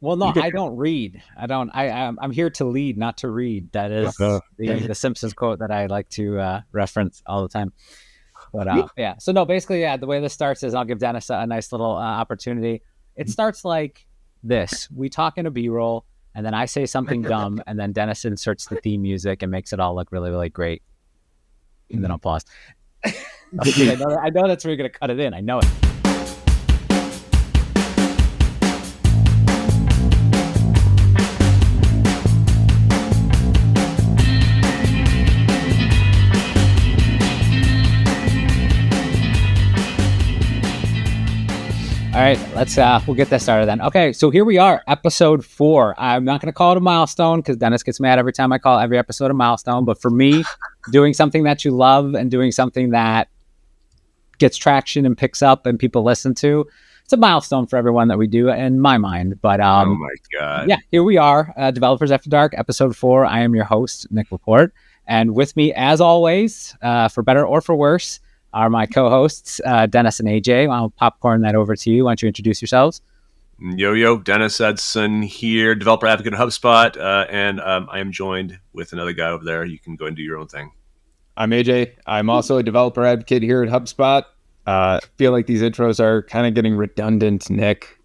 Well, no, I don't read. I'm here to lead, not to read. That is the Simpsons quote that I like to reference all the time. But yeah, so no, basically, yeah, the way this starts is I'll give Dennis a nice little opportunity. It starts like this: we talk in a B-roll, and then I say something dumb, and then Dennis inserts the theme music and makes it all look really, really great. And then I'll pause. I know that's where you're gonna cut it in. I know it. All right, we'll get that started then. Okay, so here we are, episode 4. I'm not going to call it a milestone because Dennis gets mad every time I call every episode a milestone. But for me, doing something that you love and doing something that gets traction and picks up and people listen to, it's a milestone for everyone that we do in my mind. But oh my God. Yeah, here we are, Developers After Dark, episode 4. I am your host, Nick LaPorte. And with me, as always, for better or for worse, are my co-hosts, Dennis and AJ. I'll popcorn that over to you. Why don't you introduce yourselves? Yo, Dennis Edson here, developer advocate at HubSpot, and I am joined with another guy over there. You can go and do your own thing. I'm AJ. I'm also a developer advocate here at HubSpot. I feel like these intros are kind of getting redundant, Nick.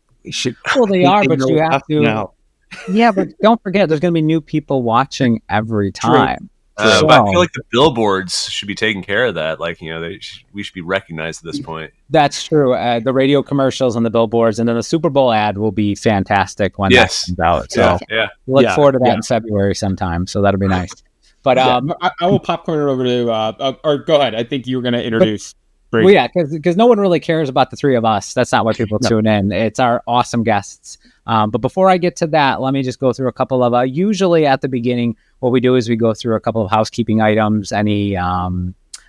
Well, they are, but you have to. Now. Yeah, but don't forget, there's going to be new people watching every time. But I feel like the billboards should be taking care of that. Like, we should be recognized at this point. That's true. The radio commercials and the billboards, and then the Super Bowl ad will be fantastic when that comes out. So look forward to that in February sometime. So that'll be nice. But I will popcorn it over to, or go ahead. I think you were going to introduce Bree. Well, yeah, because no one really cares about the three of us. That's not why people tune in. It's our awesome guests. But before I get to that, let me just go through a couple of, usually at the beginning, what we do is we go through a couple of housekeeping items, any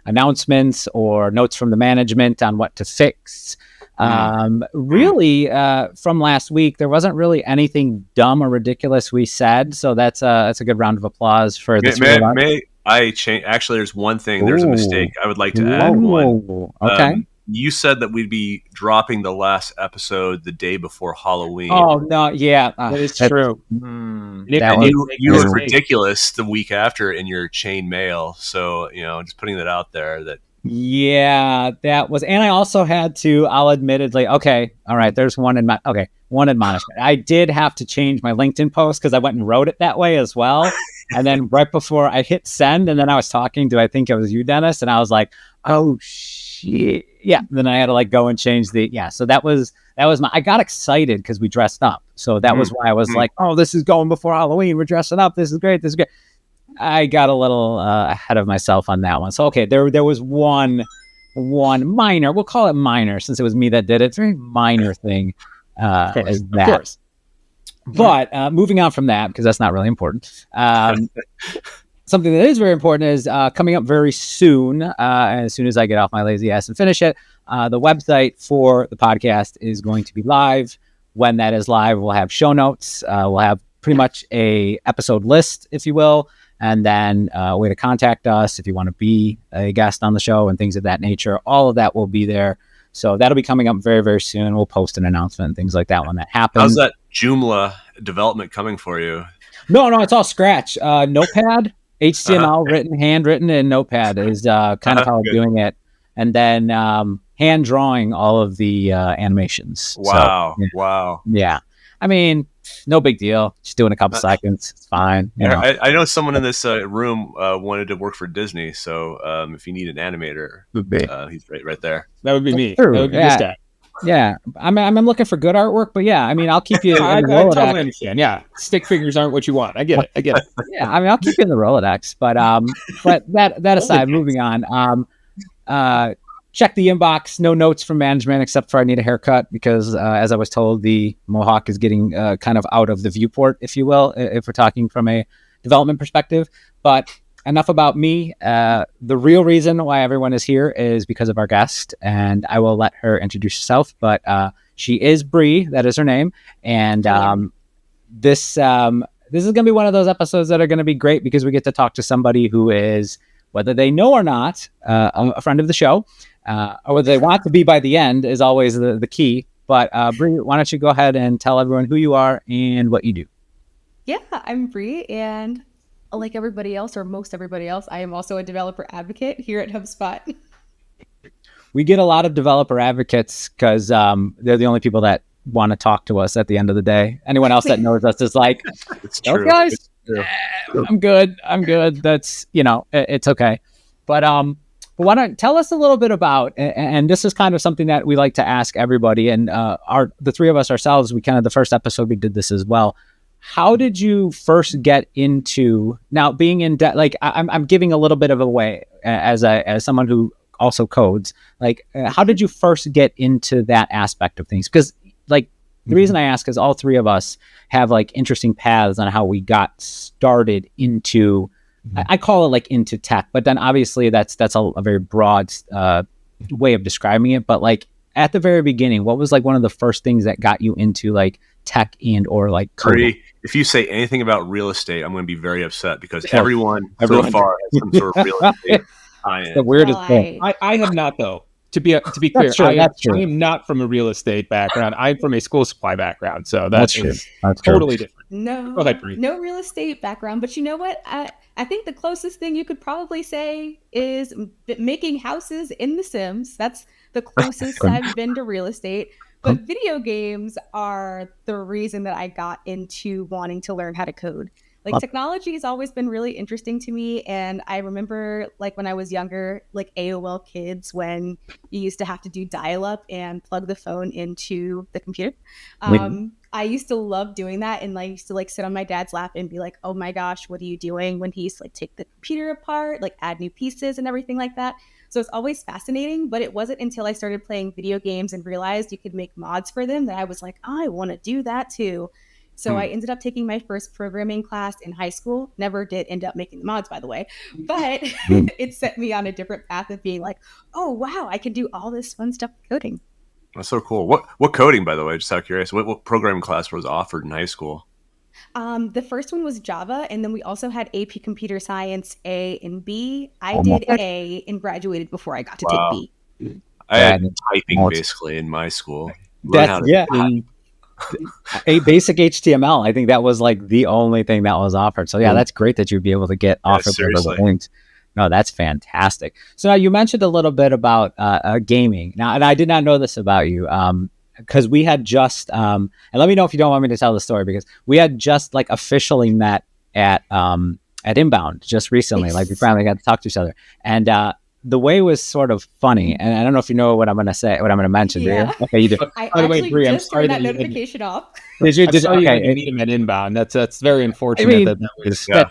announcements or notes from the management on what to fix. Really, from last week, there wasn't really anything dumb or ridiculous we said. So that's a good round of applause for this. May I change? Actually, there's one thing. There's a mistake. I would like to add one. Okay. You said that we'd be dropping the last episode the day before Halloween. Oh, no. Yeah. That is true. You were ridiculous the week after in your chain mail. So, just putting that out there that. Yeah, that was. And I also had to, I'll admittedly, okay. All right. There's one admonishment. I did have to change my LinkedIn post because I went and wrote it that way as well. And then right before I hit send, and then I was talking to, I think it was you, Dennis. And I was like, oh, shit. Yeah. Then I had to go and change so that was I got excited because we dressed up. So that was why I was like, oh, this is going before Halloween. We're dressing up. This is great. This is great. I got a little ahead of myself on that one. So, okay, there was one minor, we'll call it minor since it was me that did it. It's a very minor thing. Of course. But moving on from that, because that's not really important. Something that is very important is coming up very soon. As soon as I get off my lazy ass and finish it, the website for the podcast is going to be live. When that is live, we'll have show notes. We'll have pretty much a episode list, if you will, and then a way to contact us if you want to be a guest on the show and things of that nature. All of that will be there. So that'll be coming up very, very soon. We'll post an announcement and things like that when that happens. How's that Joomla development coming for you? No, it's all Scratch. Notepad. HTML handwritten in Notepad is kind of how I'm doing it. And then hand drawing all of the animations. Wow. So, Wow. Yeah. I mean, no big deal. Just doing a couple seconds. It's fine. I know someone in this room wanted to work for Disney. So if you need an animator, he's right there. That would be me. True. That would be this guy. Yeah, I'm looking for good artwork, but yeah, I mean, I'll keep you in the I Rolodex. totally understand. Yeah, stick figures aren't what you want. I get it. Yeah, I mean, I'll keep you in the Rolodex, but that aside, moving on. Check the inbox. No notes from management except for I need a haircut because, as I was told, the mohawk is getting kind of out of the viewport, if you will, if we're talking from a development perspective. But enough about me. The real reason why everyone is here is because of our guest, and I will let her introduce herself. But she is Brie. That is her name. And this is going to be one of those episodes that are going to be great because we get to talk to somebody who is, whether they know or not, a friend of the show, or whether they want to be by the end is always the key. But Bree, why don't you go ahead and tell everyone who you are and what you do? Yeah, I'm Bree, and like everybody else, or most everybody else, I am also a developer advocate here at HubSpot. We get a lot of developer advocates because they're the only people that want to talk to us at the end of the day. Anyone else that knows us is like, It's those true. guys, It's true. I'm good. That's, it's okay. But why don't tell us a little bit about, and this is kind of something that we like to ask everybody, and the three of us ourselves, we kind of, the first episode we did this as well. How did you first get into now being in debt? Like I'm giving a little bit of a way as someone who also codes. Like how did you first get into that aspect of things? Because like the reason I ask is all three of us have like interesting paths on how we got started into. I call it like into tech, but then obviously that's a very broad way of describing it. But like at the very beginning, what was like one of the first things that got you into like tech and or like coding? Bree, if you say anything about real estate, I'm going to be very upset because everyone so far has some sort of real estate tie-in. The weirdest thing. I have not, though. To be clear, That's true, I that's true. am not from a real estate background. I'm from a school supply background, so That's true. That's true. totally different. No, Go ahead, Bree. no real estate background, but you know what? I think the closest thing you could probably say is making houses in The Sims. That's the closest I've been to real estate. But video games are the reason that I got into wanting to learn how to code. Like technology has always been really interesting to me. And I remember like when I was younger, like AOL Kids, when you used to have to do dial-up and plug the phone into the computer. I used to love doing that. And I used to like sit on my dad's lap and be like, oh my gosh, what are you doing? When he used to like take the computer apart, like add new pieces and everything like that. So it's always fascinating, but it wasn't until I started playing video games and realized you could make mods for them that I was like, I want to do that too. So I ended up taking my first programming class in high school. Never did end up making the mods, by the way, but it set me on a different path of being like, oh, wow, I can do all this fun stuff with coding. That's so cool. What coding, by the way, just out of curiosity, what programming class was offered in high school? The first one was Java, and then we also had AP Computer Science A and B. I did A and graduated before I got to take B. I had typing basically in my school. A basic HTML. I think that was like the only thing that was offered. So yeah, that's great that you'd be able to get offered those things. No, that's fantastic. So now you mentioned a little bit about gaming. Now, and I did not know this about you because we had just, and let me know if you don't want me to tell the story, because we had just like officially met at Inbound just recently. Yes. Like we finally got to talk to each other. And the way was sort of funny. And I don't know if you know what I'm going to say, what I'm going to mention. Yeah. Do you? Okay, you do. I By the way, actually Bree, I'm just sorry turned that that you notification off. Did you? You Okay. meet him at Inbound. That's very unfortunate. I mean, Yeah.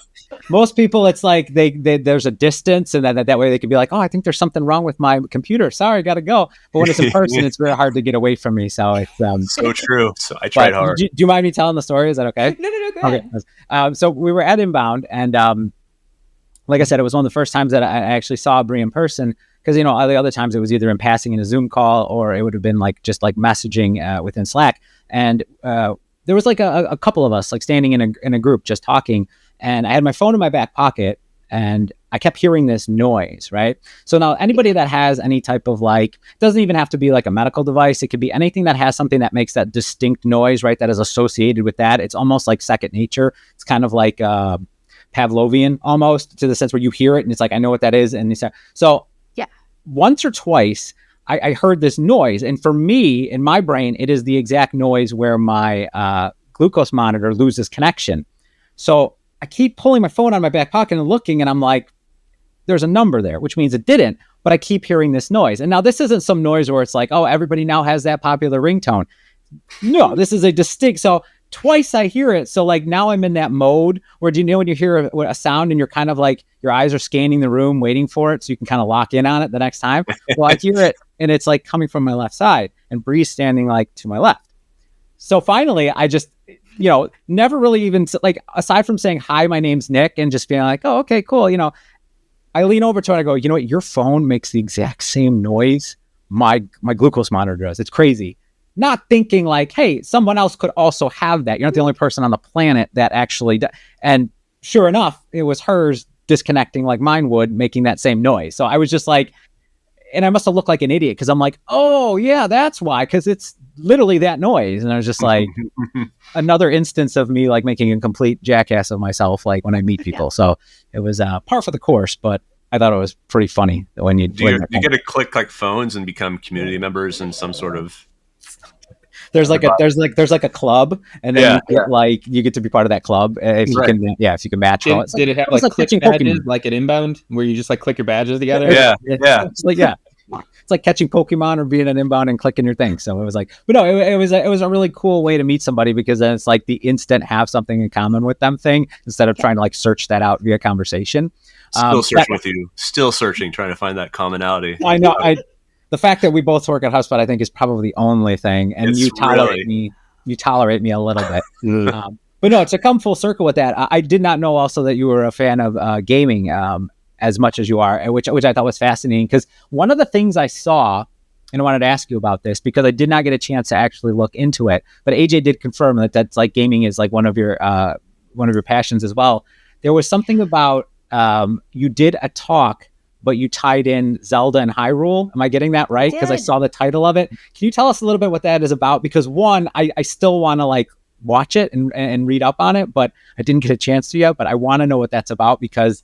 most people, it's like they there's a distance, and that way they could be like, oh, I think there's something wrong with my computer. Sorry, got to go. But when it's in person, it's very hard to get away from me. So it's So true. So I tried hard. Do you mind me telling the story? Is that okay? No, go ahead. Okay. So we were at Inbound, and like I said, it was one of the first times that I actually saw Brie in person. Because, all the other times it was either in passing in a Zoom call, or it would have been like just like messaging within Slack. And there was like a couple of us like standing in a group just talking. And I had my phone in my back pocket, and I kept hearing this noise, right? So now anybody that has any type of like, doesn't even have to be like a medical device. It could be anything that has something that makes that distinct noise, right? That is associated with that. It's almost like second nature. It's kind of like Pavlovian almost, to the sense where you hear it and it's like, I know what that is. And so once or twice, I heard this noise. And for me, in my brain, it is the exact noise where my glucose monitor loses connection. So I keep pulling my phone out of my back pocket and looking, and I'm like, there's a number there, which means it didn't. But I keep hearing this noise. And now this isn't some noise where it's like, oh, everybody now has that popular ringtone. No, this is a distinct. So twice I hear it. So like now I'm in that mode where, do you know when you hear a sound and you're kind of like, your eyes are scanning the room waiting for it so you can kind of lock in on it the next time? Well, I hear it and it's like coming from my left side, and Bree's standing like to my left. So finally I just, never really even like, aside from saying, hi, my name's Nick, and just being like, oh, okay, cool. I lean over to her and I go, you know what? Your phone makes the exact same noise my glucose monitor does. It's crazy. Not thinking like, hey, someone else could also have that. You're not the only person on the planet that actually does. And sure enough, it was hers disconnecting like mine would, making that same noise. So I was just like, and I must have looked like an idiot because I'm like, oh yeah, that's why, because it's literally that noise. And I was just like, another instance of me like making a complete jackass of myself, like when I meet people. So it was par for the course, but I thought it was pretty funny when you do you get to click like phones and become community members in some sort of. There's like a club, and then you get to be part of that club if you can match. Did it have like click badges like at Inbound where you just like click your badges together? Yeah. It's like catching Pokemon or being an Inbound and clicking your thing. So it was like, but no, it was a really cool way to meet somebody, because then it's like the instant have something in common with them thing, instead of trying to like search that out via conversation. Still searching, trying to find that commonality. I know. The fact that we both work at HubSpot, I think, is probably the only thing, and you tolerate me a little bit. But no, to come full circle with that, I did not know also that you were a fan of gaming as much as you are, which I thought was fascinating. Because one of the things I saw, and I wanted to ask you about this because I did not get a chance to actually look into it, but AJ did confirm that that's like gaming is like one of your passions as well. There was something about you did a talk, but you tied in Zelda and Hyrule. Am I getting that right? Because I saw the title of it. Can you tell us a little bit what that is about? Because one, I still want to like watch it and read up on it, but I didn't get a chance to yet. But I want to know what that's about, because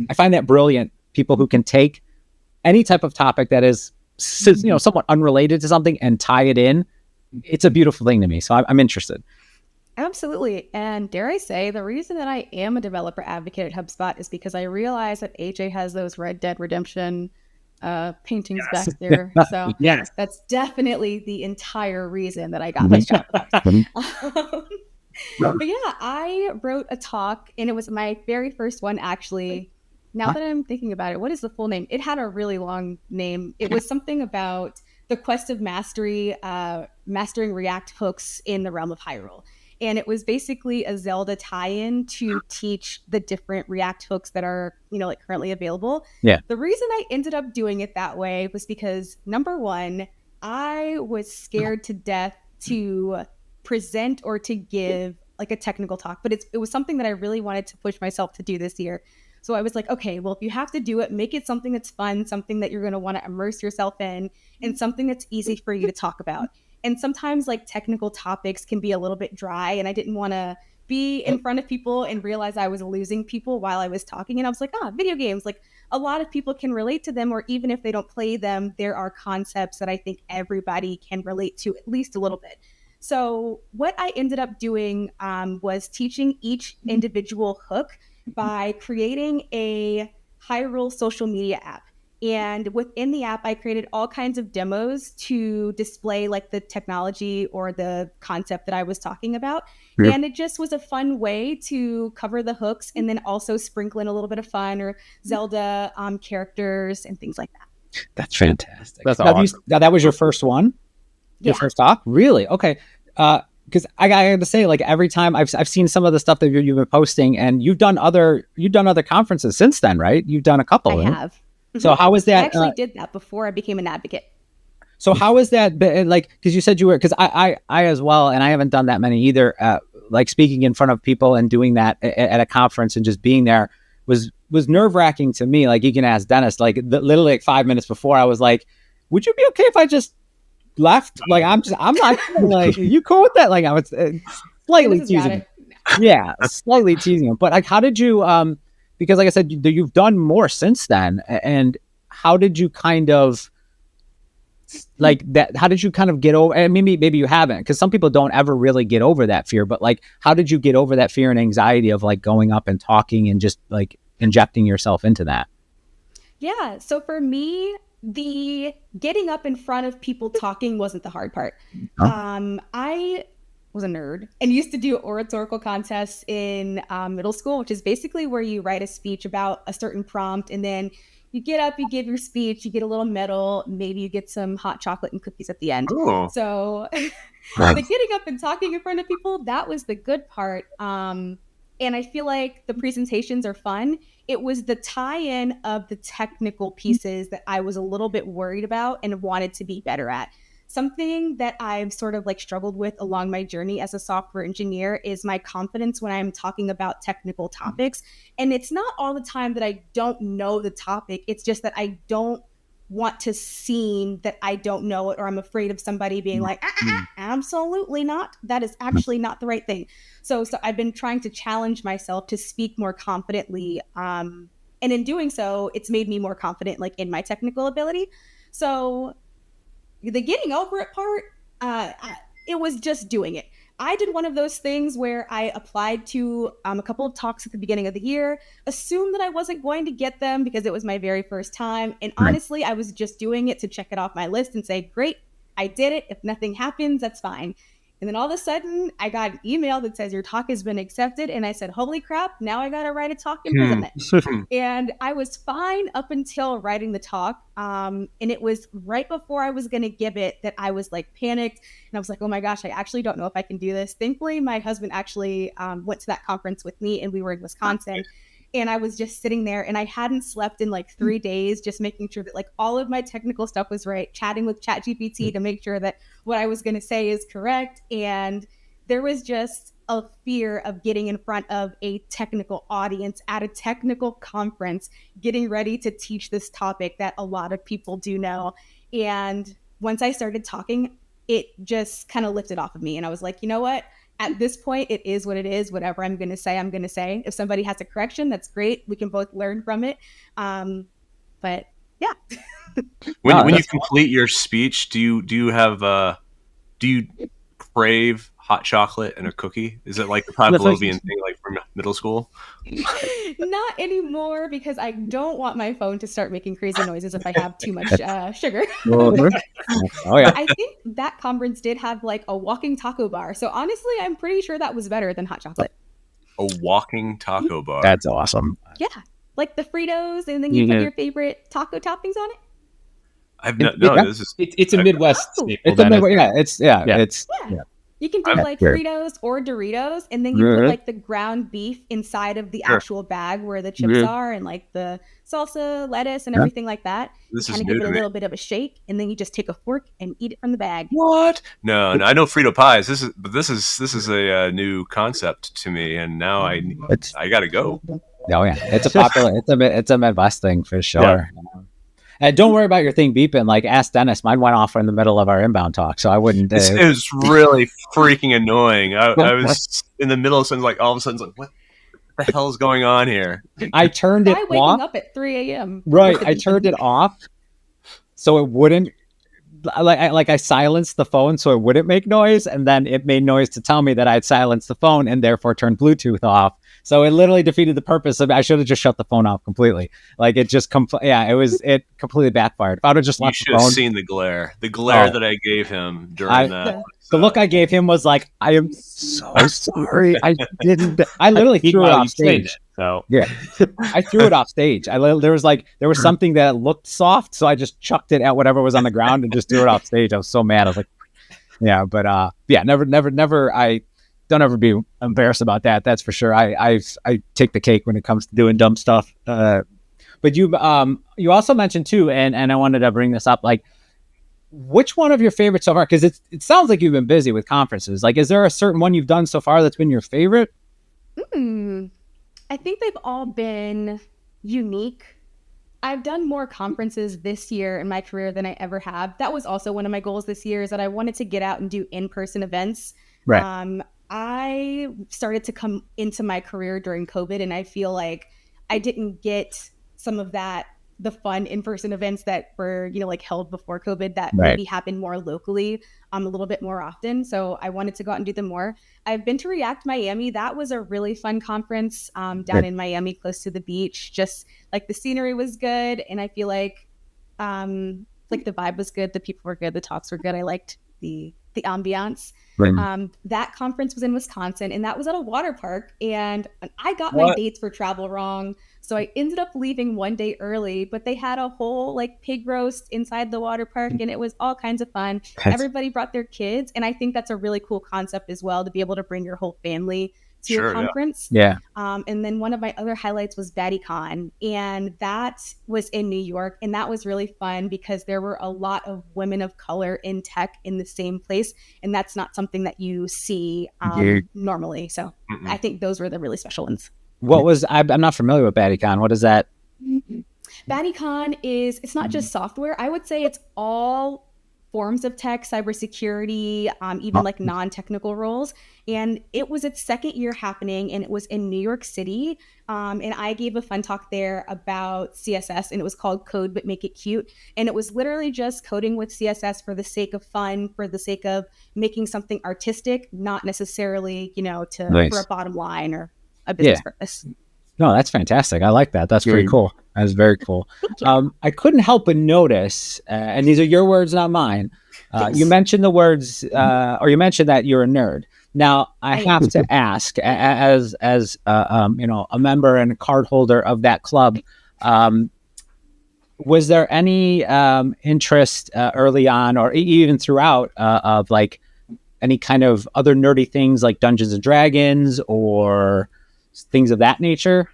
I find that brilliant. People who can take any type of topic that is, somewhat unrelated to something and tie it in. It's a beautiful thing to me. So I'm interested. Absolutely. And dare I say, the reason that I am a developer advocate at HubSpot is because I realize that AJ has those Red Dead Redemption paintings back there. So that's definitely the entire reason that I got this job. But yeah, I wrote a talk, and it was my very first one, actually. Now that I'm thinking about it, what is the full name? It had a really long name. It was something about the quest of mastery, mastering React hooks in the realm of Hyrule. And it was basically a Zelda tie-in to teach the different React hooks that are, like currently available. Yeah. The reason I ended up doing it that way was because, number one, I was scared to death to present or to give like a technical talk, but it was something that I really wanted to push myself to do this year. So I was like, okay, well, if you have to do it, make it something that's fun, something that you're going to want to immerse yourself in, and something that's easy for you to talk about. And sometimes like technical topics can be a little bit dry, and I didn't want to be in front of people and realize I was losing people while I was talking. And I was like, video games, like a lot of people can relate to them, or even if they don't play them, there are concepts that I think everybody can relate to at least a little bit. So what I ended up doing was teaching each individual hook by creating a Hyrule social media app. And within the app, I created all kinds of demos to display like the technology or the concept that I was talking about. Yeah. And it just was a fun way to cover the hooks and then also sprinkle in a little bit of fun or Zelda characters and things like that. That's fantastic. That's awesome. Now that was your first one? Your first talk? Really? Okay. Because I got to say, like every time I've seen some of the stuff that you've been posting, and you've done other conferences since then, right? You've done a couple. I have. So how was that? I actually did that before I became an advocate. So how is that? Like, because you said you were, because I as well, and I haven't done that many either. Like speaking in front of people and doing that at a conference and just being there was nerve-wracking to me. Like you can ask Dennis. Like literally like 5 minutes before, I was like, "Would you be okay if I just left? Like I'm not like, you cool with that?" Like I was slightly teasing. Yeah, slightly teasing him. But like, how did you? Because like I said, you've done more since then. And how did you kind of like that? How did you kind of get over? And maybe you haven't, because some people don't ever really get over that fear. But like, how did you get over that fear and anxiety of like going up and talking and just like injecting yourself into that? Yeah. So for me, the getting up in front of people talking wasn't the hard part. I was a nerd and used to do oratorical contests in middle school, which is basically where you write a speech about a certain prompt, and then you get up, you give your speech, you get a little medal, maybe you get some hot chocolate and cookies at the end. Oh. So the getting up and talking in front of people, that was the good part. And I feel like the presentations are fun. It was the tie-in of the technical pieces that I was a little bit worried about and wanted to be better at. Something that I've sort of like struggled with along my journey as a software engineer is my confidence when I'm talking about technical topics. And it's not all the time that I don't know the topic. It's just that I don't want to seem that I don't know it, or I'm afraid of somebody being like, absolutely not. That is actually not the right thing. So I've been trying to challenge myself to speak more confidently. And in doing so, it's made me more confident, like in my technical ability. So the getting over it part, it was just doing it. I did one of those things where I applied to a couple of talks at the beginning of the year, assumed that I wasn't going to get them because it was my very first time. And honestly, I was just doing it to check it off my list and say, great, I did it. If nothing happens, that's fine. And then all of a sudden, I got an email that says your talk has been accepted. And I said, holy crap, now I got to write a talk and present it. And I was fine up until writing the talk. And it was right before I was going to give it that I was like panicked. And I was like, oh my gosh, I actually don't know if I can do this. Thankfully, my husband actually went to that conference with me, and we were in Wisconsin. And I was just sitting there, and I hadn't slept in like 3 days, just making sure that like all of my technical stuff was right, chatting with ChatGPT to make sure that what I was going to say is correct. And there was just a fear of getting in front of a technical audience at a technical conference, getting ready to teach this topic that a lot of people do know. And once I started talking, it just kind of lifted off of me. And I was like, you know what? At this point, it is what it is. Whatever I'm going to say, I'm going to say. If somebody has a correction, that's great. We can both learn from it. But yeah. When you complete your speech, do you crave hot chocolate and a cookie? Is it like the Pavlovian thing, like from middle school? Not anymore, because I don't want my phone to start making crazy noises if I have too much sugar. Oh yeah. I think that conference did have like a walking taco bar. So honestly, I'm pretty sure that was better than hot chocolate. A walking taco bar. That's awesome. Yeah. Like the Fritos, and then you put your favorite taco toppings on it. It's a Midwest staple. It's You can do like Fritos or Doritos, and then you put like the ground beef inside of the actual bag where the chips are, and like the salsa, lettuce, and everything like that. This kind of give it a little bit of a shake, and then you just take a fork and eat it from the bag. What? No, I know Frito pies. This is a new concept to me, and now I got to go. Oh yeah, it's a popular. It's a Midwest thing for sure. Yeah. And don't worry about your thing beeping. Like, ask Dennis. Mine went off in the middle of our inbound talk, so I wouldn't. It was really freaking annoying. I was in the middle of something, like all of a sudden, like, what the hell is going on here? I turned it off. Waking up at 3 a.m. Right, I turned it off so it wouldn't. I silenced the phone so it wouldn't make noise, and then it made noise to tell me that I'd silenced the phone and therefore turned Bluetooth off. So it literally defeated the purpose of. I should have just shut the phone off completely. Like it just it completely backfired. If I would have just left the phone. You should have seen the glare that I gave him during that. The look I gave him was like, I am so sorry. I didn't. I literally threw it off stage. So yeah, I threw it off stage. There was something that looked soft, so I just chucked it at whatever was on the ground and just threw it off stage. I was so mad. I was like, yeah, but never. I don't ever be embarrassed about that. That's for sure. I take the cake when it comes to doing dumb stuff. But you also mentioned too, and I wanted to bring this up, like, which one of your favorites so far? Because it sounds like you've been busy with conferences. Like, is there a certain one you've done so far that's been your favorite? I think they've all been unique. I've done more conferences this year in my career than I ever have. That was also one of my goals this year, is that I wanted to get out and do in-person events. Right. I started to come into my career during COVID, and I feel like I didn't get some of that, the fun in-person events that were, like held before COVID that maybe happened more locally a little bit more often. So I wanted to go out and do them more. I've been to React Miami. That was a really fun conference down in Miami, close to the beach. Just like the scenery was good. And I feel like the vibe was good. The people were good. The talks were good. I liked the ambiance. That conference was in Wisconsin, and that was at a water park, and I got my dates for travel wrong, so I ended up leaving one day early, but they had a whole like pig roast inside the water park, and it was all kinds of fun. Everybody brought their kids, and I think that's a really cool concept as well, to be able to bring your whole family to your conference. Yeah. And then one of my other highlights was BattyCon, and that was in New York, and that was really fun because there were a lot of women of color in tech in the same place, and that's not something that you see normally. So I think those were the really special ones. What was I'm not familiar with BattyCon. What is that? BattyCon it's not just software. I would say it's all forms of tech, cybersecurity, even like non-technical roles. And it was its second year happening, and it was in New York City. And I gave a fun talk there about CSS, and it was called Code But Make It Cute. And it was literally just coding with CSS for the sake of fun, for the sake of making something artistic, not necessarily, for a bottom line or a business purpose. No, that's fantastic. I like that. That's pretty cool. That's very cool. I couldn't help but notice, and these are your words, not mine. You mentioned the words, or you mentioned that you're a nerd. Now, I have to ask, as a member and a card holder of that club, was there any interest early on, or even throughout, of like any kind of other nerdy things like Dungeons and Dragons or things of that nature?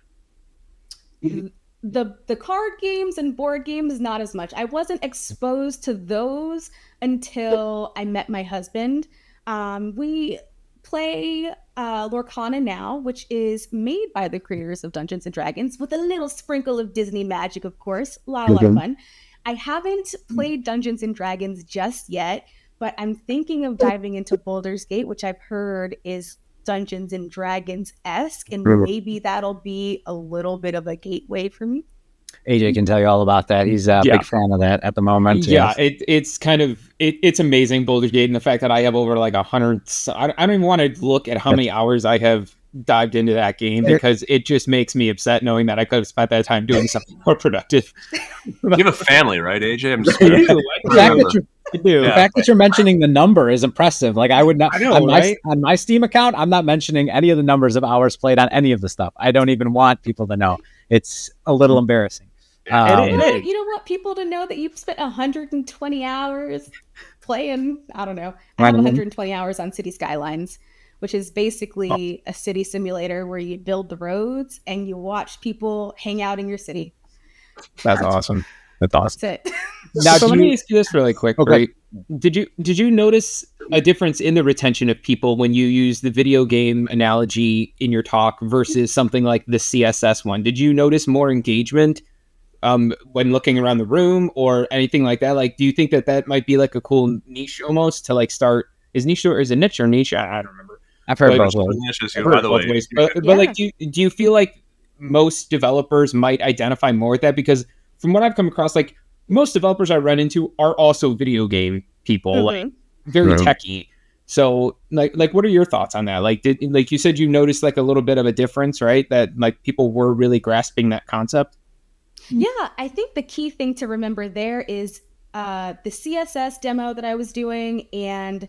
The card games and board games, not as much. I wasn't exposed to those until I met my husband. We play Lorcana now, which is made by the creators of Dungeons and Dragons, with a little sprinkle of Disney magic, of course. A lot of fun. I haven't played Dungeons and Dragons just yet, but I'm thinking of diving into Baldur's Gate, which I've heard is Dungeons and Dragons-esque, and maybe that'll be a little bit of a gateway for me. AJ can tell you all about that. He's a big fan of that at the moment. Yeah, it's kind of it's amazing, Baldur's Gate, and the fact that I have over like 100. I don't even want to look at how many hours I have dived into that game, because it just makes me upset knowing that I could have spent that time doing something more productive. You have a family, right, AJ? I'm just The fact that you're mentioning the number is impressive. Like, I would not, on my Steam account, I'm not mentioning any of the numbers of hours played on any of the stuff. I don't even want people to know. It's a little embarrassing. You don't want people to know that you've spent 120 hours playing. I don't know. I have 120 hours on City Skylines, which is basically a city simulator where you build the roads and you watch people hang out in your city. That's awesome. That's awesome. That's it. Now, so let me ask you this really quick. Okay. Did you notice a difference in the retention of people when you use the video game analogy in your talk versus something like the CSS one? Did you notice more engagement when looking around the room or anything like that? Like, do you think that might be like a cool niche almost to like start? Is niche or is it niche or niche? I don't remember. I've heard both ways. But like, do you feel like most developers might identify more with that? Because from what I've come across, like, most developers I run into are also video game people, like very techie. So like, what are your thoughts on that? Like, like you said, you noticed like a little bit of a difference, right? That like people were really grasping that concept. Yeah, I think the key thing to remember there is the CSS demo that I was doing and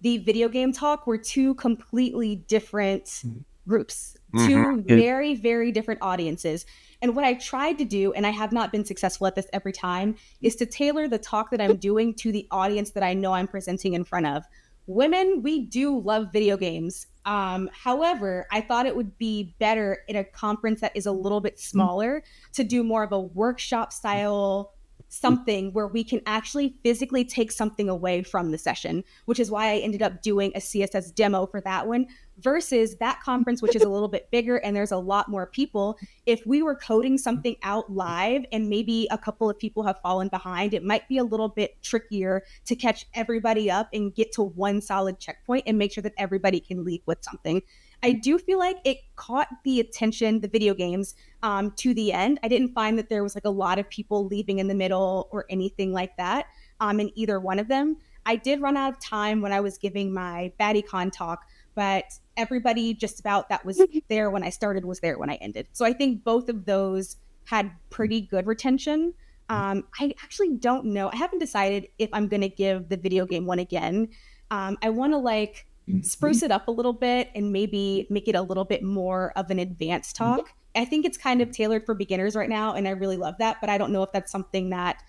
the video game talk were two completely different groups, two very, very different audiences. And what I tried to do, and I have not been successful at this every time, is to tailor the talk that I'm doing to the audience that I know I'm presenting in front of. Women, we do love video games. However, I thought it would be better in a conference that is a little bit smaller to do more of a workshop style something where we can actually physically take something away from the session, which is why I ended up doing a CSS demo for that one versus that conference, which is a little bit bigger and there's a lot more people. If we were coding something out live and maybe a couple of people have fallen behind, it might be a little bit trickier to catch everybody up and get to one solid checkpoint and make sure that everybody can leave with something. I do feel like it caught the attention, the video games, to the end. I didn't find that there was like a lot of people leaving in the middle or anything like that in either one of them. I did run out of time when I was giving my BattyCon talk, but everybody just about that was there when I started was there when I ended. So I think both of those had pretty good retention. I actually don't know. I haven't decided if I'm going to give the video game one again. I want to like spruce it up a little bit and maybe make it a little bit more of an advanced talk. I think it's kind of tailored for beginners right now, and I really love that, but I don't know if that's something that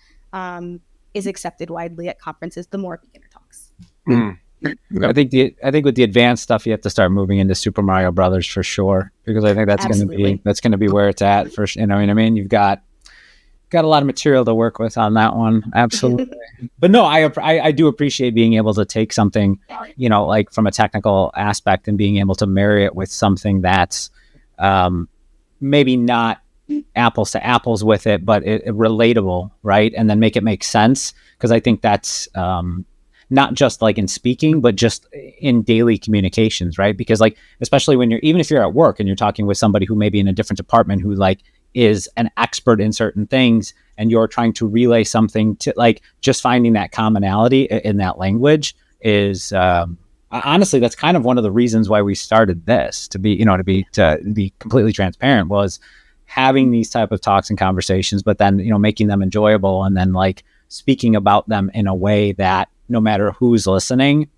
is accepted widely at conferences, the more beginner talks. I think with the advanced stuff, you have to start moving into Super Mario Brothers for sure, because I think that's going to be where it's at. For you know what I mean. You've got a lot of material to work with on that one, absolutely. But no, I do appreciate being able to take something, you know, like from a technical aspect and being able to marry it with something that's maybe not apples to apples with it, but it relatable, right? And then make it make sense. Because I think that's not just like in speaking, but just in daily communications, right? Because like, especially when even if you're at work and you're talking with somebody who may be in a different department who like is an expert in certain things, and you're trying to relay something to like, just finding that commonality in that language is, honestly, that's kind of one of the reasons why we started this, to be completely transparent, was having these type of talks and conversations, but then, making them enjoyable, and then like speaking about them in a way that no matter who's listening,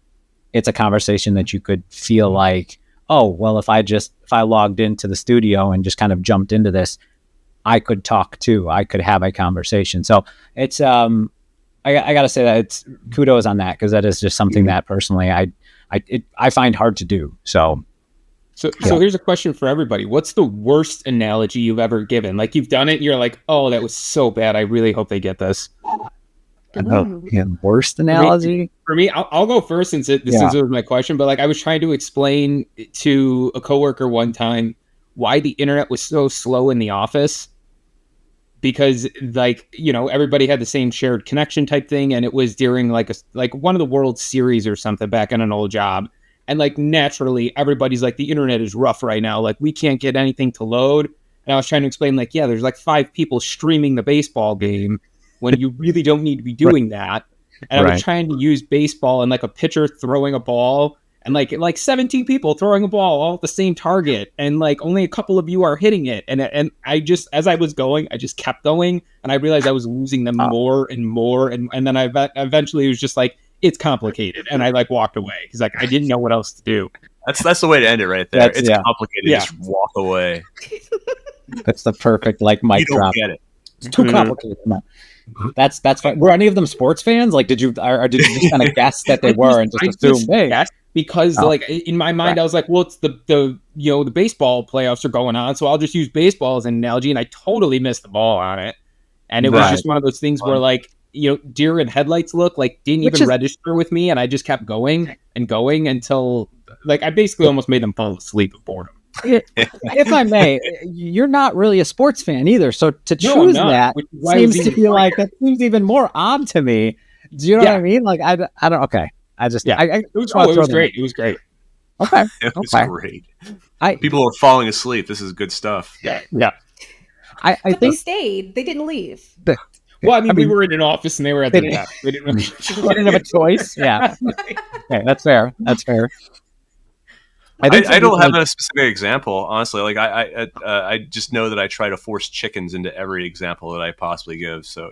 it's a conversation that you could feel like, oh, well, if I logged into the studio and just kind of jumped into this, I could talk too. I could have a conversation. So it's, I got to say that it's kudos on that, because that is just something that personally I find hard to do. So here's a question for everybody. What's the worst analogy you've ever given? Like, you've done it and you're like, oh, that was so bad. I really hope they get this. Worst analogy? For me, I'll go first since this was my question. But like, I was trying to explain to a coworker one time why the internet was so slow in the office. Because like, everybody had the same shared connection type thing. And it was during like one of the World Series or something back in an old job. And like, naturally, everybody's like, the internet is rough right now. Like, we can't get anything to load. And I was trying to explain, like, yeah, there's like 5 people streaming the baseball game when you really don't need to be doing that. And I was trying to use baseball and like a pitcher throwing a ball and like 17 people throwing a ball all at the same target. And like, only a couple of you are hitting it. And I just, as I was going, I just kept going. And I realized I was losing them more and more. And then I eventually was just like, it's complicated, and I like walked away because like I didn't know what else to do. That's the way to end it right there. It's complicated. Just walk away. That's the perfect like mic drop. You don't get it. It's too complicated. No. That's fine. Were any of them sports fans? Like, did you just kind of guess that they were and just assume? Hey, because like in my mind, I was like, well, it's the baseball playoffs are going on, so I'll just use baseball as an analogy, and I totally missed the ball on it, and it was just one of those things where like, deer in headlights look like didn't even register with me, and I just kept going and going until like I basically almost made them fall asleep of boredom. If I may, you're not really a sports fan either, so to choose that seems to feel like that seems even more odd to me. Do you know what I mean? Like I don't. Okay, I just it was great. It was great. Okay, it was great. People were falling asleep. This is good stuff. Yeah. I think they stayed. They didn't leave. Well, I mean, we were in an office and they were at the desk. We didn't have a choice. Yeah. Okay, that's fair. I don't have a specific example, honestly. Like I just know that I try to force chickens into every example that I possibly give. So,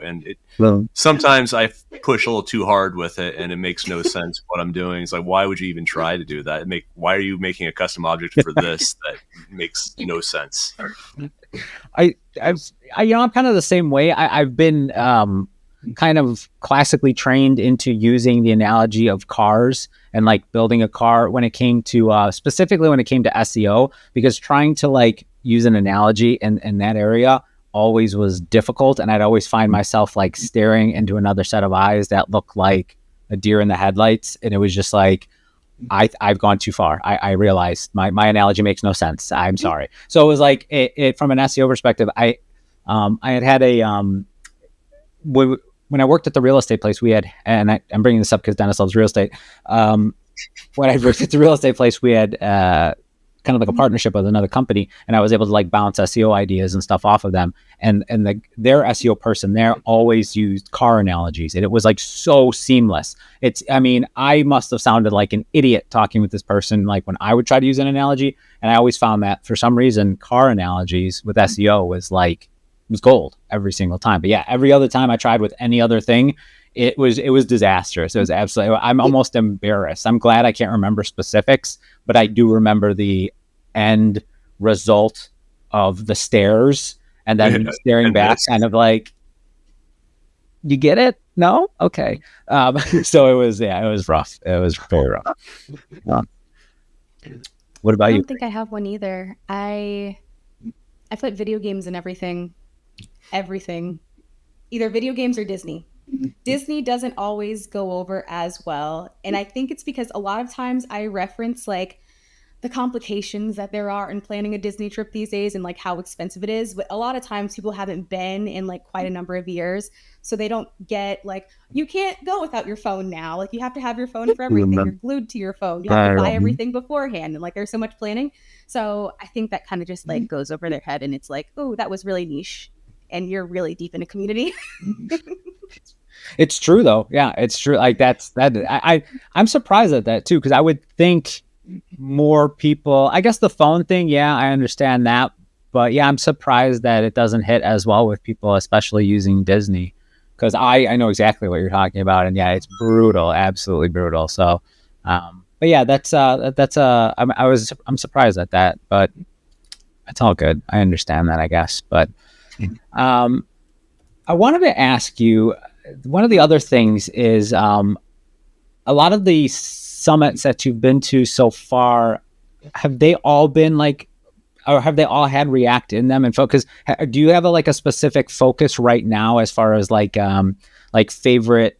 sometimes I push a little too hard with it, and it makes no sense what I'm doing. It's like, why would you even try to do that? Why are you making a custom object for this that makes no sense? I'm kind of the same way. I've been kind of classically trained into using the analogy of cars and like building a car when it came to specifically when it came to SEO, because trying to like use an analogy in that area always was difficult, and I'd always find myself like staring into another set of eyes that looked like a deer in the headlights, and it was just like I've gone too far. I realized my analogy makes no sense. I'm sorry. So it was like it from an SEO perspective. I had a when I worked at the real estate place, we had, and I'm bringing this up because Dennis loves real estate. When I worked at the real estate place, we had kind of like a partnership with another company, and I was able to like bounce SEO ideas and stuff off of them. And their SEO person there always used car analogies, and it was like so seamless. I must have sounded like an idiot talking with this person, like when I would try to use an analogy, and I always found that for some reason, car analogies with SEO was gold every single time. But yeah, every other time I tried with any other thing, it was disastrous. It was absolutely, I'm almost embarrassed. I'm glad I can't remember specifics, but I do remember the end result of the stairs and then staring back kind of like, you get it? No? Okay. So it was rough. It was very rough. What about you? I don't think I have one either. I put video games in everything, either video games or Disney. Disney doesn't always go over as well, and I think it's because a lot of times I reference like the complications that there are in planning a Disney trip these days and like how expensive it is. But a lot of times people haven't been in like quite a number of years. So they don't get like, you can't go without your phone now. Like you have to have your phone for everything. You're glued to your phone. You have to buy everything beforehand. And like there's so much planning. So I think that kind of just like goes over their head and it's like, oh, that was really niche. And you're really deep in a community. It's true though. Yeah, it's true. Like I'm surprised at that too, because I would think more people, I guess the phone thing, yeah, I understand that. But yeah, I'm surprised that it doesn't hit as well with people, especially using Disney. Because I know exactly what you're talking about. And yeah, it's brutal, absolutely brutal. So but yeah, I'm surprised at that, but it's all good. I understand that, I guess. But I wanted to ask you, one of the other things is a lot of the summits that you've been to so far, have they all been like, or have they all had React in them? And focus, do you have a specific focus right now as far as like favorite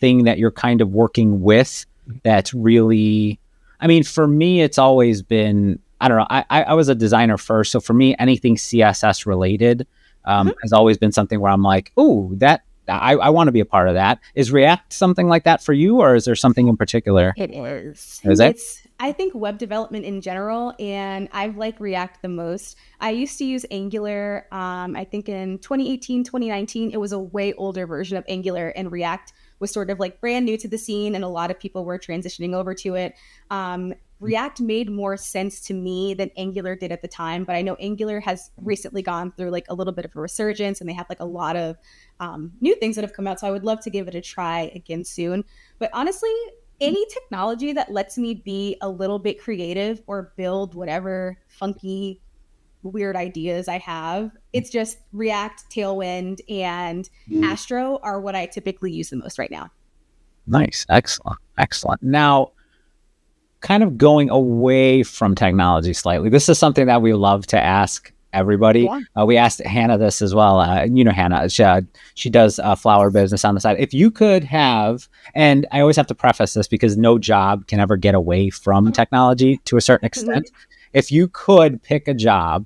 thing that you're kind of working with that's really, I mean, for me, it's always been, I don't know, I was a designer first. So for me, anything CSS related has always been something where I'm like, oh, that I want to be a part of that. Is React something like that for you, or is there something in particular? It is. Is it? I think web development in general, and I've liked React the most. I used to use Angular. I think in 2018, 2019, it was a way older version of Angular, and React was sort of like brand new to the scene, and a lot of people were transitioning over to it. React made more sense to me than Angular did at the time, but I know Angular has recently gone through like a little bit of a resurgence, and they have like a lot of new things that have come out. So I would love to give it a try again soon. But honestly, any technology that lets me be a little bit creative or build whatever funky, weird ideas I have, it's just React, Tailwind, and Astro are what I typically use the most right now. Nice. Excellent. Now, kind of going away from technology slightly, this is something that we love to ask everybody. We asked Hannah this as well. Hannah, she does a flower business on the side. If you could have, and I always have to preface this because no job can ever get away from technology to a certain extent. If you could pick a job,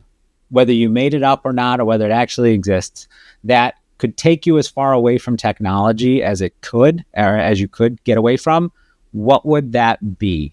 whether you made it up or not, or whether it actually exists, that could take you as far away from technology as it could, or as you could get away from, what would that be?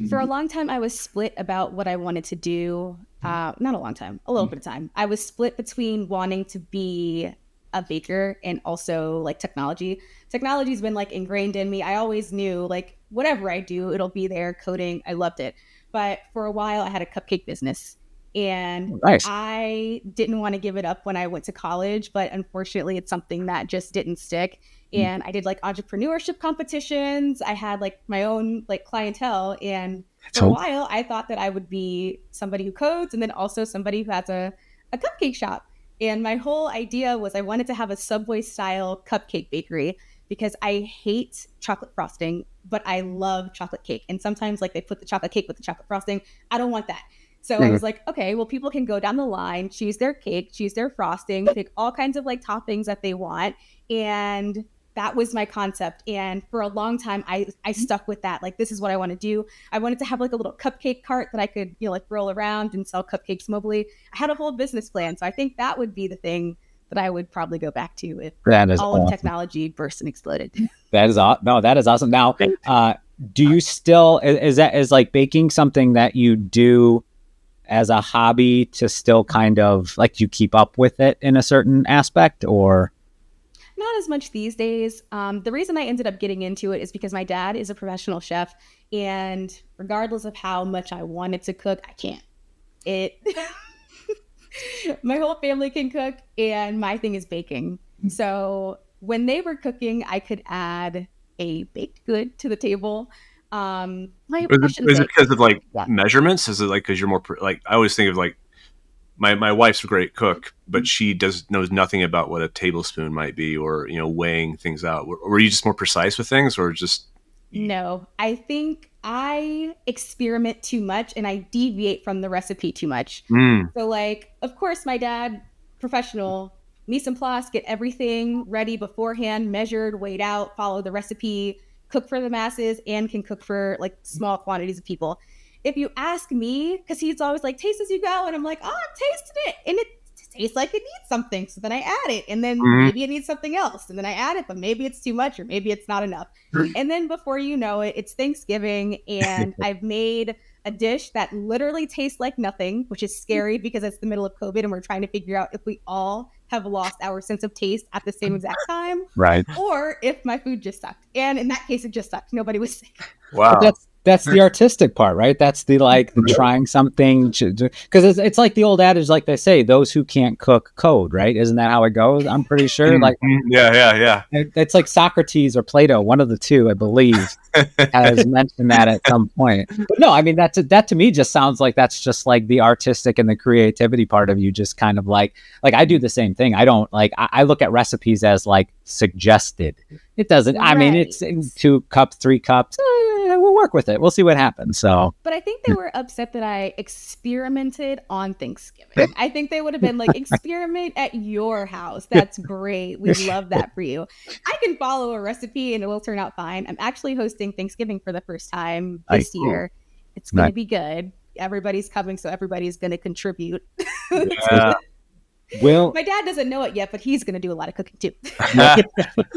For a long time, I was split about what I wanted to do. Not a long time, a little bit of time. I was split between wanting to be a baker and also like technology. Technology's been like ingrained in me. I always knew like whatever I do, it'll be there, coding. I loved it. But for a while, I had a cupcake business. And nice. I didn't want to give it up when I went to college, but unfortunately, it's something that just didn't stick. And I did like entrepreneurship competitions. I had like my own like clientele. And for a while, I thought that I would be somebody who codes and then also somebody who has a cupcake shop. And my whole idea was I wanted to have a Subway style cupcake bakery because I hate chocolate frosting, but I love chocolate cake. And sometimes like they put the chocolate cake with the chocolate frosting. I don't want that. So I was like, okay, well, people can go down the line, choose their cake, choose their frosting, pick all kinds of like toppings that they want. And that was my concept. And for a long time, I stuck with that. Like, this is what I want to do. I wanted to have like a little cupcake cart that I could, like roll around and sell cupcakes mobily. I had a whole business plan. So I think that would be the thing that I would probably go back to if all of technology burst and exploded. That is awesome. No, that is awesome. Now, do you still, is like baking something that you do as a hobby to still kind of like you keep up with it in a certain aspect, or? Not as much these days. The reason I ended up getting into it is because my dad is a professional chef, and regardless of how much I wanted to cook, I can't. My whole family can cook, and my thing is baking. So when they were cooking, I could add a baked good to the table. Is it because of like measurements? Is it like because you're more like, I always think of like my wife's a great cook, but she knows nothing about what a tablespoon might be, or weighing things out. Were you just more precise with things, or just? No, I think I experiment too much and I deviate from the recipe too much. So like, of course, my dad, professional, mise en place, get everything ready beforehand, measured, weighed out, follow the recipe, cook for the masses and can cook for like small quantities of people. If you ask me, because he's always like, taste as you go. And I'm like, oh, I'm tasting it. And it tastes like it needs something. So then I add it. And then maybe it needs something else. And then I add it, but maybe it's too much or maybe it's not enough. And then before you know it, it's Thanksgiving and I've made a dish that literally tastes like nothing, which is scary because it's the middle of COVID and we're trying to figure out if we all have lost our sense of taste at the same exact time. Right. Or if my food just sucked. And in that case, it just sucked. Nobody was sick. Wow. That's the artistic part, right? That's the trying something because it's like the old adage, like they say, those who can't cook code, right? Isn't that how it goes? I'm pretty sure. Like, yeah. It's like Socrates or Plato, one of the two, I believe, has mentioned that at some point. But no, I mean that to me just sounds like that's just like the artistic and the creativity part of you, just kind of like I do the same thing. I don't I look at recipes as like suggested. It doesn't. Right. I mean, it's 2 cups, 3 cups. We'll work with it. We'll see what happens. So, but I think they were upset that I experimented on Thanksgiving. I think they would have been like, experiment at your house. That's great. We love that for you. I can follow a recipe and it will turn out fine. I'm actually hosting Thanksgiving for the first time this year. It's going to be good. Everybody's coming, so everybody's going to contribute. Yeah. My dad doesn't know it yet, but he's going to do a lot of cooking too.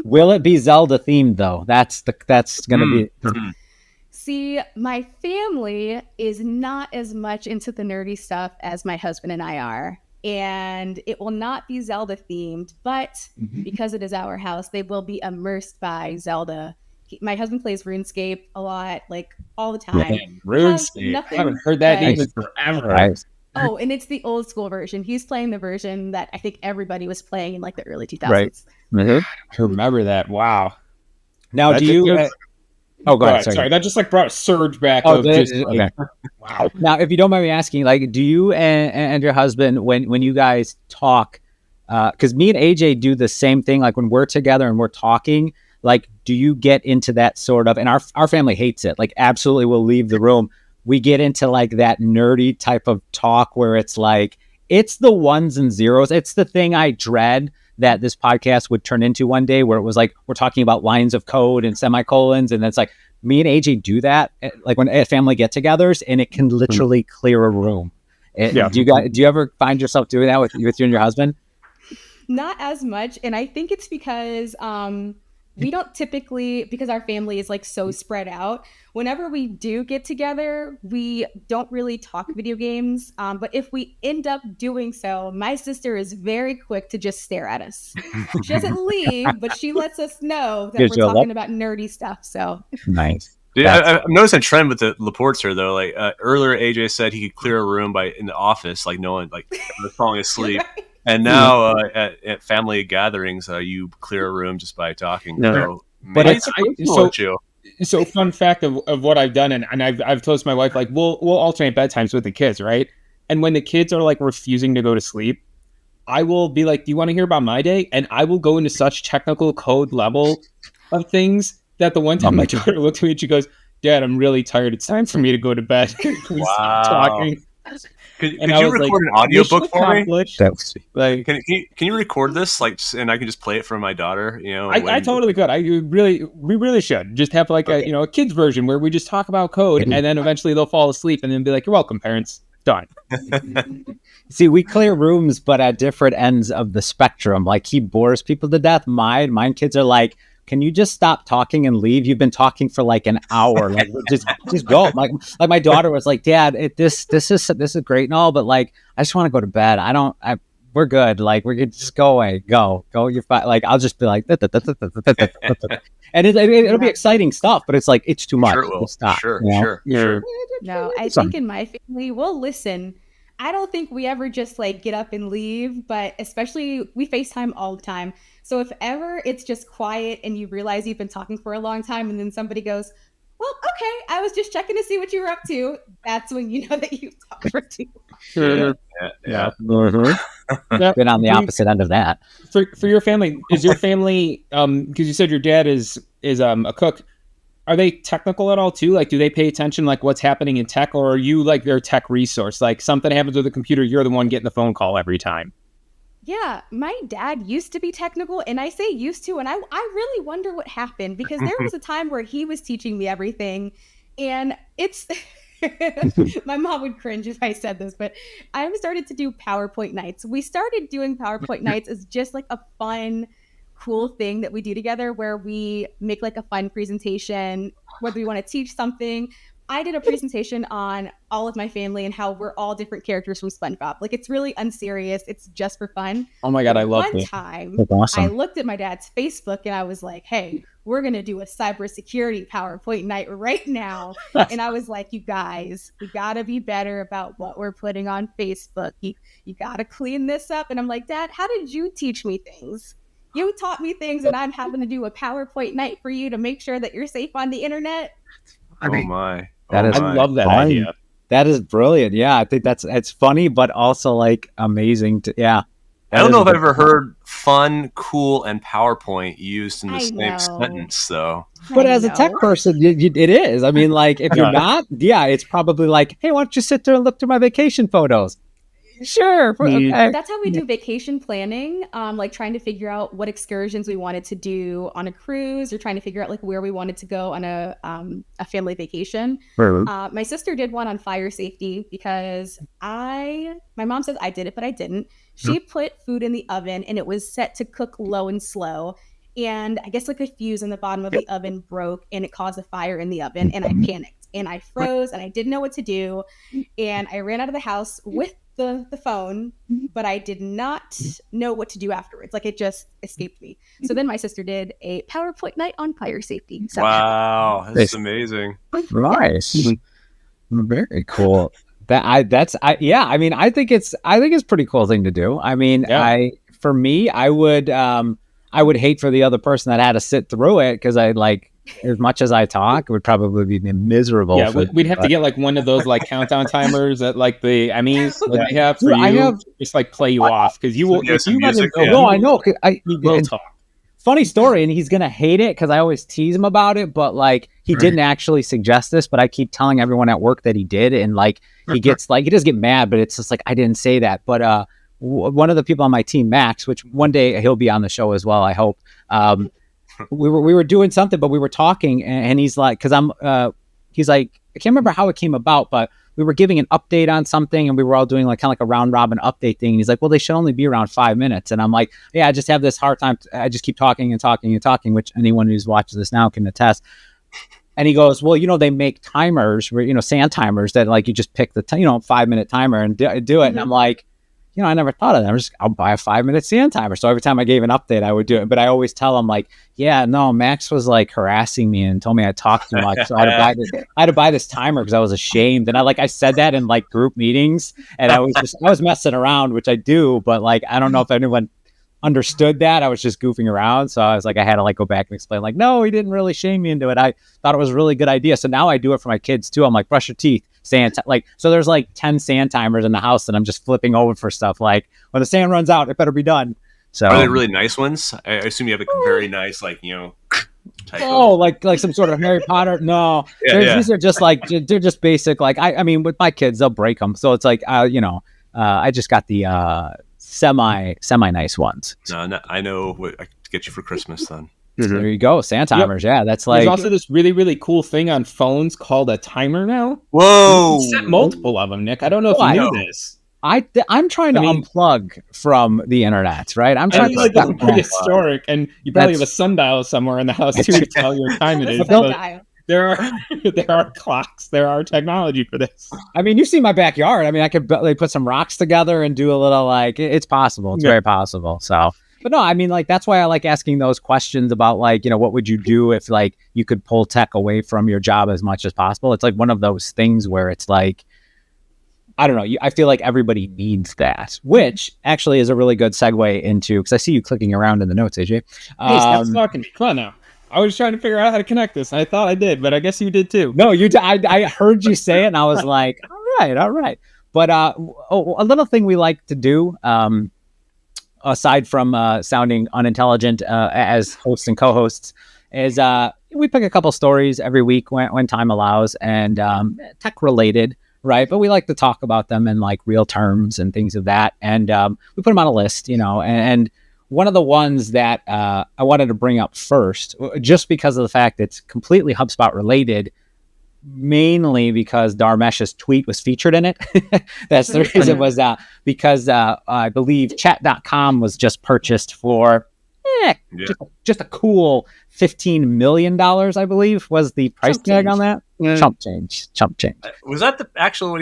Will it be Zelda themed though? That's going to be. See, my family is not as much into the nerdy stuff as my husband and I are. And it will not be Zelda themed, but because it is our house, they will be immersed by Zelda. My husband plays RuneScape a lot, like all the time. Yeah, RuneScape. I haven't heard that name in forever. Right. Oh, and it's the old school version. He's playing the version that I think everybody was playing in like the early 2000s. Right. I remember that. Wow. Now, that's do you... Oh, go ahead. Sorry, that just like brought a surge back. Okay. Wow. Now, if you don't mind me asking, like, do you and your husband, when you guys talk, because me and AJ do the same thing, like when we're together and we're talking, like, do you get into that sort of, and our family hates it, like absolutely will leave the room. We get into like that nerdy type of talk where it's like, it's the ones and zeros. It's the thing I dread that this podcast would turn into one day, where it was like, we're talking about lines of code and semicolons. And it's like, me and AJ do that, like when at family get-togethers, and it can literally clear a room. Do you ever find yourself doing that with you and your husband? Not as much. And I think it's because we don't typically, because our family is like so spread out, whenever we do get together, we don't really talk video games. But if we end up doing so, my sister is very quick to just stare at us. She doesn't leave, but she lets us know that we're talking about nerdy stuff. So nice. Dude, I'm noticing a trend with the LaPortes here, though. Like earlier, AJ said he could clear a room in the office, like no one, like was falling asleep. Right. And now at family gatherings, you clear a room just by talking. No. So fun fact of what I've done, and I've told my wife, like, we'll alternate bedtimes with the kids, right? And when the kids are like refusing to go to sleep, I will be like, do you want to hear about my day? And I will go into such technical code level of things that the one time my daughter looked at me and she goes, Dad, I'm really tired. It's time for me to go to bed. Wow. Talking. Could you record an audiobook for me? Like, can you record this, like, and I can just play it for my daughter? You know, I totally could. We really should just have like a kids version where we just talk about code, and then eventually they'll fall asleep, and then be like, "You're welcome, parents." Done. See, we clear rooms, but at different ends of the spectrum. Like, he bores people to death. Mine kids are like, can you just stop talking and leave? You've been talking for like an hour. Like, just go. Like my daughter was like, Dad, this is great and all, but like, I just want to go to bed. We're good. Like, we're good. Just go away. Go. You're fine. Like, I'll just be like, and it'll be exciting stuff, but it's like, it's too much. Sure, it will. Stop. Sure. No, I think in my family, we'll listen. I don't think we ever just like get up and leave, but especially we FaceTime all the time. So if ever it's just quiet and you realize you've been talking for a long time and then somebody goes, well, okay, I was just checking to see what you were up to. That's when you know that you've talked for too long. Yeah. Been on the opposite end of that. For your family, is your family, because you said your dad is a cook, are they technical at all too? Like, do they pay attention, like what's happening in tech, or are you like their tech resource? Like, something happens with the computer, you're the one getting the phone call every time. Yeah, my dad used to be technical, and I say used to, and I really wonder what happened, because there was a time where he was teaching me everything, and it's my mom would cringe if I said this, but I started to do PowerPoint nights. We started doing PowerPoint nights as just like a fun, cool thing that we do together, where we make like a fun presentation, whether we want to teach something. I did a presentation on all of my family and how we're all different characters from SpongeBob. Like, it's really unserious. It's just for fun. Oh my God, I love it. One time, I looked at my dad's Facebook and I was like, hey, we're going to do a cybersecurity PowerPoint night right now. And I was like, you guys, we got to be better about what we're putting on Facebook. You got to clean this up. And I'm like, Dad, how did you teach me things? You taught me things, and I'm having to do a PowerPoint night for you to make sure that you're safe on the internet. Oh my. I love that idea. That is brilliant. Yeah, I think it's funny, but also like amazing. I don't know if I've ever heard fun, cool, and PowerPoint used in the same sentence, though. But as a tech person, it is. I mean, like, if you're not, it's probably like, hey, why don't you sit there and look through my vacation photos? Sure. Okay. That's how we do vacation planning, like trying to figure out what excursions we wanted to do on a cruise, or trying to figure out like where we wanted to go on a family vacation. My sister did one on fire safety, because my mom says I did it, but I didn't. She put food in the oven and it was set to cook low and slow. And I guess like a fuse in the bottom of the oven broke and it caused a fire in the oven, and I panicked and I froze and I didn't know what to do. And I ran out of the house with the phone, but I did not know what to do afterwards. Like, it just escaped me. So then my sister did a PowerPoint night on fire safety. So wow, that's amazing. Nice. Very cool. I mean, I think it's a pretty cool thing to do. I mean, I would hate for the other person that had to sit through it, because I like, as much as I talk, it would probably be miserable. Yeah, we'd have to get like one of those like countdown timers that like they have for you. Just like play you off, because you will. If you music, no, I know. We will talk. Funny story, and he's gonna hate it because I always tease him about it. But like, he didn't actually suggest this, but I keep telling everyone at work that he did, and like, he gets like, he does get mad, but it's just like, I didn't say that. But one of the people on my team, Max, which one day he'll be on the show as well, I hope. We were doing something, but we were talking, and he's like, he's like, I can't remember how it came about, but we were giving an update on something, and we were all doing like kind of like a round robin update thing. And he's like, well, they should only be around 5 minutes. And I'm like, yeah, I just have this hard time. I just keep talking and talking and talking, which anyone who's watching this now can attest. And he goes, well, they make timers, where, sand timers that like, you just pick the 5-minute timer and do it. Mm-hmm. And I'm like, I never thought of that. I'll buy a 5-minute sand timer. So every time I gave an update, I would do it. But I always tell him like, yeah, no, Max was like harassing me and told me I talked too much. So I had to buy this timer because I was ashamed. And I said that in like group meetings, and I was messing around, which I do, but like, I don't know if anyone understood that. I was just goofing around. So I was like, I had to like go back and explain like, no, he didn't really shame me into it. I thought it was a really good idea. So now I do it for my kids too. I'm like, brush your teeth. So there's like 10 sand timers in the house that I'm just flipping over for stuff. Like, when the sand runs out, it better be done. So are they really nice ones? I assume you have a very nice, like, type like some sort of Harry Potter. No, these are just like, they're just basic. Like, I mean, with my kids, they'll break them. So it's like, I just got the semi nice ones. No, I know what I could get you for Christmas then. Mm-hmm. There you go, sand timers. Yep. Yeah, that's like. There's also this really, really cool thing on phones called a timer now. Whoa! You set multiple of them, Nick. I don't know if you knew this. I'm trying to unplug from the internet, right? I'm trying to like the prehistoric, and you probably have a sundial somewhere in the house too to tell your time it is. There are clocks. There are technology for this. I mean, you see my backyard. I mean, I could put some rocks together and do a little like. It's possible. It's very possible. So. But no, I mean, like, that's why I like asking those questions about like, what would you do if like you could pull tech away from your job as much as possible? It's like one of those things where it's like, I don't know. I feel like everybody needs that, which actually is a really good segue into, because I see you clicking around in the notes, AJ. Hey, stop talking. Come on now. I was trying to figure out how to connect this. And I thought I did, but I guess you did too. No, you did. I heard you say it, and I was like, all right. But a little thing we like to do, aside from sounding unintelligent as hosts and co-hosts, is we pick a couple stories every week when time allows, and tech related, right? But we like to talk about them in like real terms and things of that. And we put them on a list, and one of the ones that I wanted to bring up first, just because of the fact it's completely HubSpot related, mainly because Dharmesh's tweet was featured in it. That's the reason, was because I believe chat.com was just purchased for just a cool $15 million, I believe, was the price tag on that. Chump change. Was that the actual what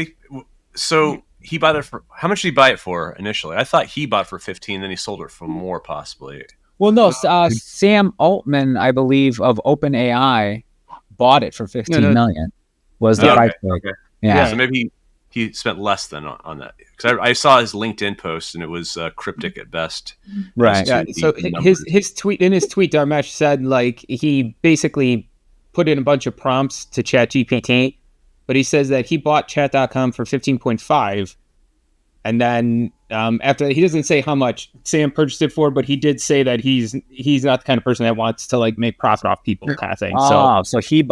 he bought it for? How much did he buy it for initially? I thought he bought it for 15, then he sold it for more, possibly. Well, no, Sam Altman, I believe, of OpenAI bought it for 15 million. Was the price tag. Okay. Yeah, so maybe he spent less than on that, because I saw his LinkedIn post and it was cryptic at best. Right. Yeah. So his tweet, Dharmesh said like he basically put in a bunch of prompts to ChatGPT, but he says that he bought chat.com for 15.5, and then after, he doesn't say how much Sam purchased it for, but he did say that he's not the kind of person that wants to like make profit off people, kind of thing. So he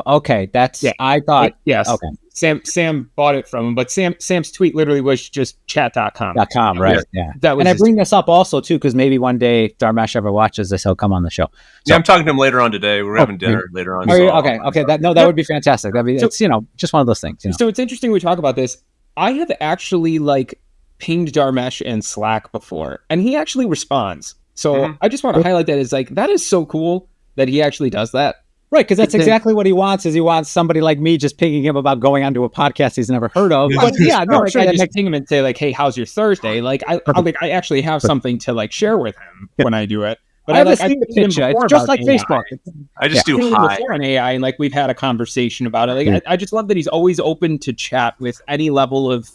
that's I thought yes. Okay. Sam bought it from him, but Sam's tweet literally was just chat.com. Right. Yeah. That was and I bring this up also too because maybe one day Dharmesh ever watches this, he'll come on the show. So, I'm talking to him later on today. We're having dinner later on. Okay. That would be fantastic. It's just one of those things. So it's interesting we talk about this. I have actually like pinged Dharmesh in Slack before, and he actually responds. So I just want to highlight that as like, that is so cool that he actually does that. Right, because that's exactly what he wants. Is he wants somebody like me just pinging him about going onto a podcast he's never heard of. But I just ping him and say like, "Hey, how's your Thursday?" Like, I actually have something to like share with him when I do it. But I've seen the picture. It's just like AI. Facebook. I just do hi on AI, and like we've had a conversation about it. Like, I just love that he's always open to chat with any level of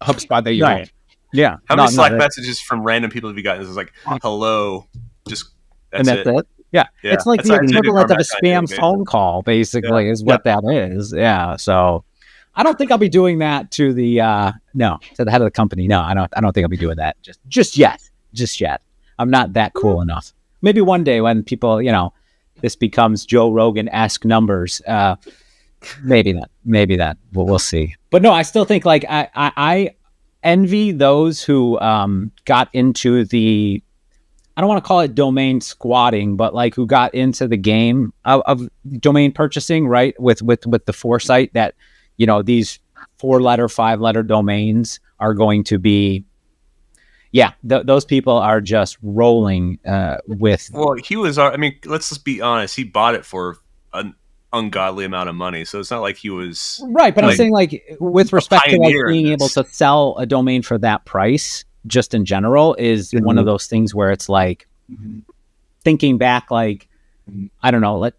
HubSpot that you're in. Yeah. How many Slack messages from random people have you gotten? It's like, hello, just that's it. Yeah. It's like the equivalent of a spam phone call, basically, is what that is. Yeah. So I don't think I'll be doing that to the head of the company. No, I don't think I'll be doing that just yet. I'm not that cool enough. Maybe one day when people, this becomes Joe Rogan-esque numbers, maybe that. We'll see. But no, I still think like I envy those who got into the, I don't want to call it domain squatting, but like who got into the game of domain purchasing, right? With the foresight that, these 4-letter, 5-letter domains are going to be, those people are just rolling with. Well, he was, let's just be honest. He bought it for an ungodly amount of money. So it's not like he was. Right. But I'm saying like with respect to like being able to sell a domain for that price, just in general, is one of those things where it's like thinking back, like, I don't know,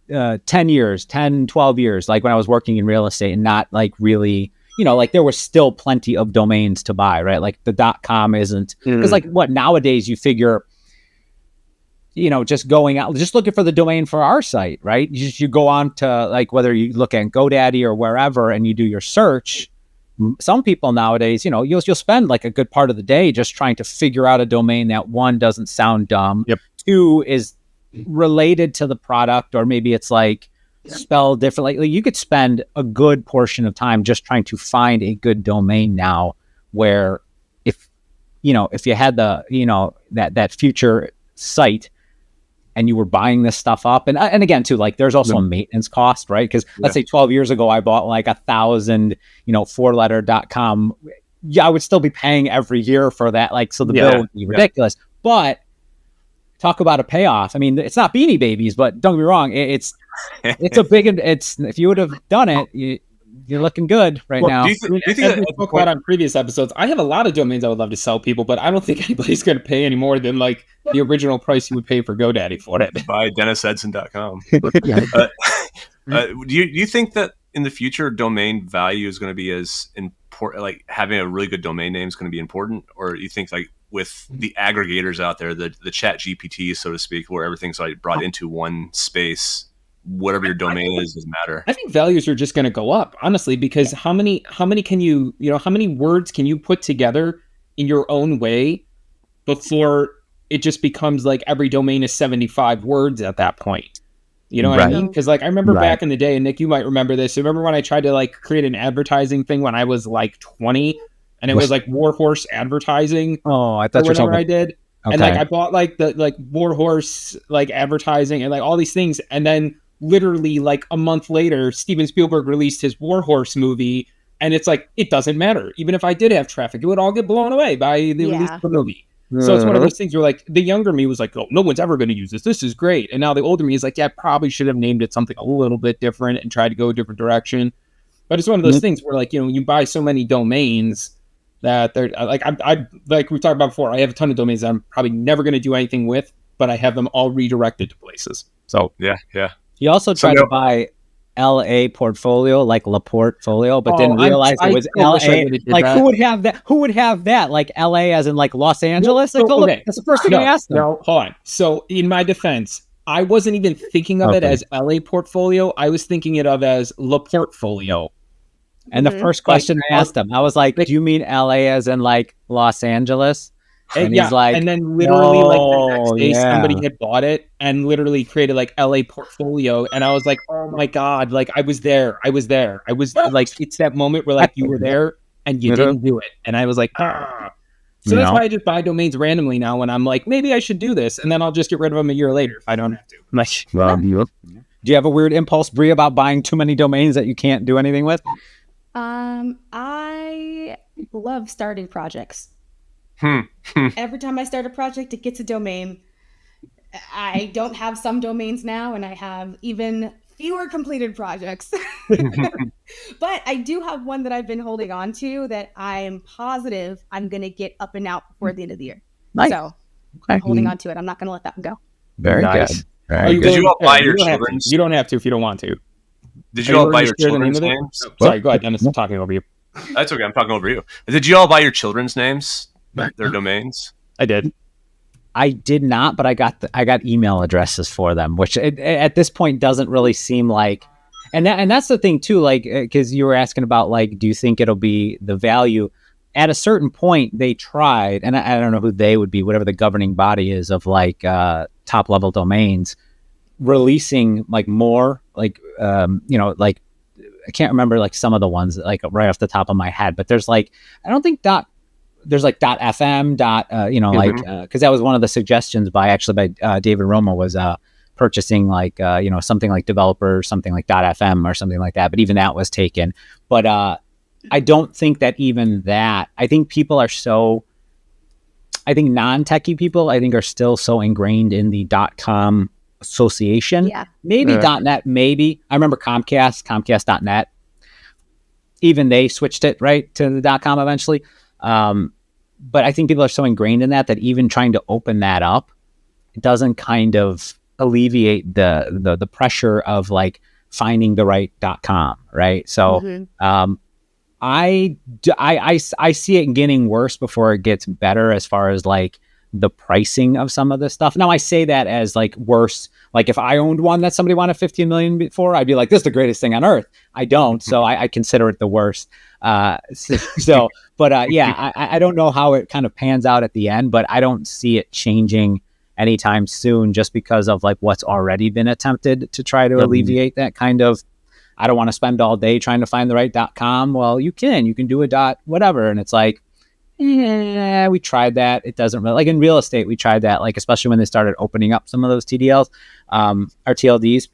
10, 12 years, like when I was working in real estate and not like really, like there was still plenty of domains to buy, right? Like the .com isn't, because like what nowadays you figure, just going out, just looking for the domain for our site, right? You go on to like, whether you look at GoDaddy or wherever and you do your search. Some people nowadays, you'll spend like a good part of the day just trying to figure out a domain that, one, doesn't sound dumb, two, is related to the product, or maybe it's like spelled differently. Like, you could spend a good portion of time just trying to find a good domain now, where if you had the, that future site and you were buying this stuff up, and again too, like there's also a maintenance cost, right? Because let's say 12 years ago I bought like 1,000, 4-letter.com. I would still be paying every year for that, like, so the bill would be ridiculous. But talk about a payoff. I mean, it's not Beanie Babies, but don't get me wrong, it's a big. It's, if you would have done it, you're looking good now. Do you think as we spoke about on previous episodes, I have a lot of domains I would love to sell people, but I don't think anybody's going to pay any more than like the original price you would pay for GoDaddy for it. Buy DennisEdson.com. Do you think that in the future domain value is going to be as important, like having a really good domain name is going to be important? Or you think like with the aggregators out there, the chat GPT, so to speak, where everything's like brought into one space, whatever your domain is, doesn't matter? I think values are just going to go up, honestly, because how many can you, how many words can you put together in your own way before it just becomes like every domain is 75 words at that point? You know what I mean? Because like I remember back in the day, and Nick, you might remember this. Remember when I tried to like create an advertising thing when I was like 20, and it was like Warhorse advertising. Oh, I thought you were talking. I did, and like I bought like the like Warhorse like advertising and like all these things, and then literally like a month later, Steven Spielberg released his Warhorse movie, and it's like it doesn't matter. Even if I did have traffic, it would all get blown away by the release of the movie. So it's one of those things where like the younger me was like, oh, no one's ever going to use this. This is great. And now the older me is like, yeah, I probably should have named it something a little bit different and tried to go a different direction. But it's one of those things where like, you know, you buy so many domains that they're like, I like we talked about before, I have a ton of domains that I'm probably never going to do anything with, but I have them all redirected to places. So yeah. You also tried to buy LA portfolio, like LaPorte folio, but didn't realize it was LA. Like that. Who would have that? Who would have that? Like LA as in like Los Angeles? Like, okay. That's the first thing I asked them. No, hold on. So in my defense, I wasn't even thinking of it as LA portfolio. I was thinking it of as LaPorte folio. And the first question I asked him, I was like, do you mean LA as in like Los Angeles? And he's like, and then literally like the next day somebody had bought it and literally created like LA portfolio. And I was like, oh my God, like I was there. I was like, it's that moment where like you were there and you didn't do it. And I was like, ah. So that's why I just buy domains randomly now when I'm like, maybe I should do this. And then I'll just get rid of them a year later if I don't have to. I'm like, do you have a weird impulse, Brie, about buying too many domains that you can't do anything with? I love starting projects. Every time I start a project, it gets a domain. I don't have some domains now, and I have even fewer completed projects. But I do have one that I've been holding on to that I'm positive I'm going to get up and out before the end of the year. Nice. So I'm holding on to it. I'm not going to let that one go. Very nice. Good. Very good. Did you all buy your children's? You don't have to if you don't want to. Did you all buy your children's names? Sorry, go ahead, Dennis. I'm talking over you. That's okay. I'm talking over you. Did you all buy your children's names? Their domains? I did. I did not, but I got email addresses for them, which at this point doesn't really seem like, and that's the thing too, like, because you were asking about like, do you think it'll be the value? At a certain point, they tried, and I don't know who they would be, whatever the governing body is of like top level domains, releasing like more, like like I can't remember like some of the ones like right off the top of my head, but there's like I don't think there's like .fm, because that was one of the suggestions by David Roma was purchasing like, something like developer, something like .fm or something like that. But even that was taken. But I don't think that even that, I think people are I think non-techie people, I think are still so ingrained in the .com association. Yeah. Maybe .net, maybe. I remember Comcast.net. Even they switched it, right, to the .com eventually. But I think people are so ingrained in that even trying to open that up, it doesn't kind of alleviate the pressure of like finding the right .com, right? So I see it getting worse before it gets better as far as like the pricing of some of this stuff. Now I say that as like worse. Like if I owned one that somebody wanted 15 million for, I'd be like, this is the greatest thing on earth. I don't. So I consider it the worst. I don't know how it kind of pans out at the end, but I don't see it changing anytime soon just because of like what's already been attempted to try to alleviate that kind of, I don't want to spend all day trying to find the right .com. Well, you can do a whatever. And it's like, we tried that. It doesn't really, like in real estate, we tried that, like, especially when they started opening up some of those TDLs, or TLDs,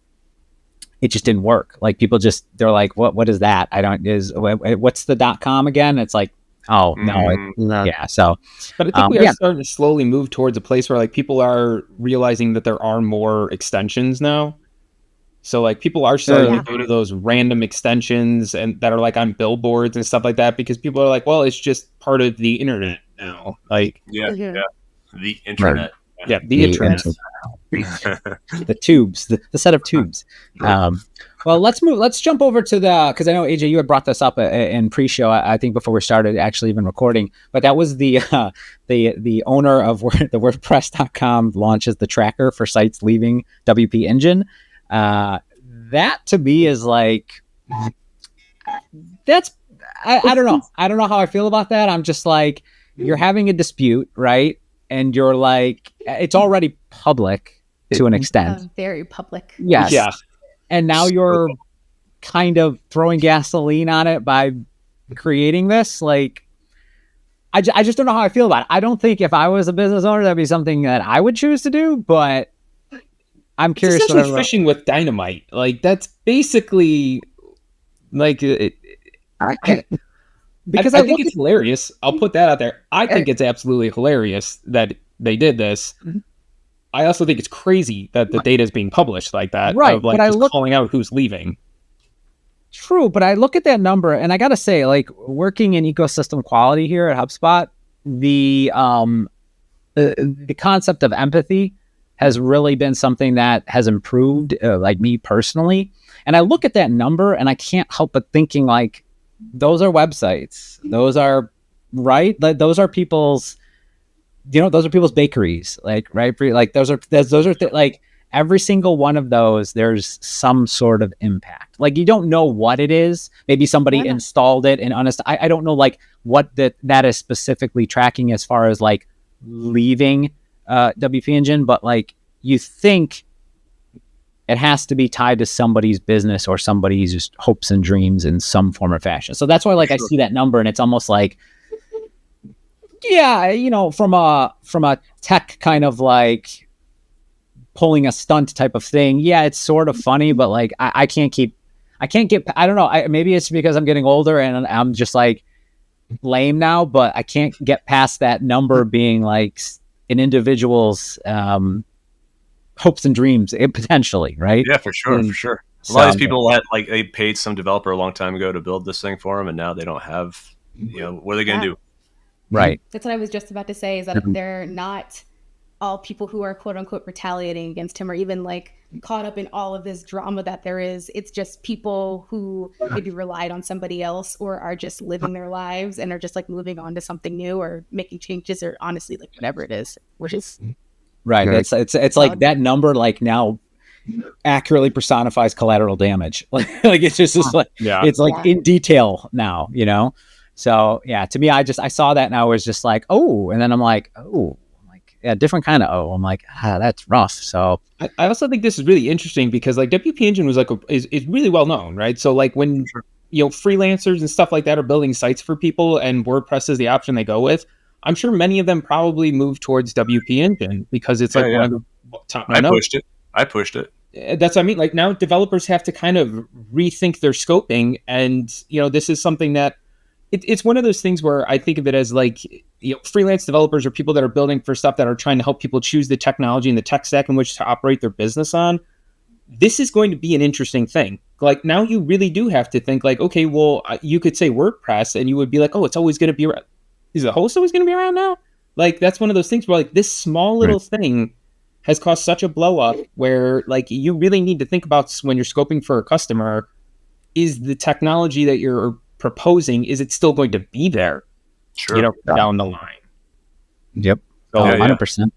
it just didn't work. Like people they're like, what is that? What's the .com again? It's like, oh no. Yeah. So, but I think we are starting to slowly move towards a place where like people are realizing that there are more extensions now. So like people are starting to go to those random extensions and that are like on billboards and stuff like that because people are like, well, it's just part of the internet now. Like the internet. Yeah, the internet. The tubes, the set of tubes. Well, let's jump over to because I know AJ, you had brought this up in pre-show. I think before we started actually even recording, but that was the owner of the WordPress.com launches the tracker for sites leaving WP Engine. That to me is like, that's, I don't know. I don't know how I feel about that. I'm just like, you're having a dispute, right? And you're like, it's already public. to an extent. Very public. Yes. Yeah. And now you're kind of throwing gasoline on it by creating this. Like, I just don't know how I feel about it. I don't think if I was a business owner, that'd be something that I would choose to do, but I'm curious. It's essentially fishing with dynamite. Like, that's basically like because I think it's hilarious. I'll put that out there. I think it's absolutely hilarious that they did this. I also think it's crazy that the data is being published like that. Right. Of, like, just calling out who's leaving. True, but I look at that number and I gotta say, like, working in ecosystem quality here at HubSpot, the concept of empathy has really been something that has improved, like me personally. And I look at that number and I can't help but thinking, like, those are websites. Those are those are people's, those are people's bakeries. Like, right? Like, those are like every single one of those, there's some sort of impact. Like, you don't know what it is. Maybe somebody installed it and I don't know, like, what that is specifically tracking as far as, like, leaving WP Engine, but, like, you think it has to be tied to somebody's business or somebody's just hopes and dreams in some form or fashion. So that's why, like, I see that number and it's almost like, yeah, from a tech kind of like pulling a stunt type of thing. Yeah, it's sort of funny, but, like, I can't get, I don't know. Maybe it's because I'm getting older and I'm just, like, lame now, but I can't get past that number being, like, an individual's hopes and dreams, potentially, right? Yeah, for sure. A lot of these people had, like, they paid some developer a long time ago to build this thing for them, and now they don't have, what are they going to do? Right. That's what I was just about to say, is that they're not all people who are quote unquote retaliating against him or even, like, caught up in all of this drama that there is. It's just people who maybe relied on somebody else or are just living their lives and are just, like, moving on to something new or making changes or honestly, like, whatever it is, which is right. It's like that number, like, now accurately personifies collateral damage. Like, it's just like, it's like in detail now, So yeah, to me, I saw that and I was just like, oh, and then I'm like, oh, yeah, different kind of I'm like, that's rough. So I also think this is really interesting because, like, WP Engine was like is really well known, right? So, like, when freelancers and stuff like that are building sites for people and WordPress is the option they go with, I'm sure many of them probably move towards WP Engine because it's like one of the top. I pushed it. That's what I mean. Like, now developers have to kind of rethink their scoping, and this is something that it's one of those things where I think of it as, like, freelance developers or people that are building for stuff that are trying to help people choose the technology and the tech stack in which to operate their business on. This is going to be an interesting thing. Like, now you really do have to think, like, okay, well, you could say WordPress and you would be like, oh, it's always going to be around. Is the host always going to be around now? Like, that's one of those things where, like, this small little thing has caused such a blow up where, like, you really need to think about when you're scoping for a customer, is the technology that you're proposing, is it still going to be there? Sure. Down the line. Yep. 100%.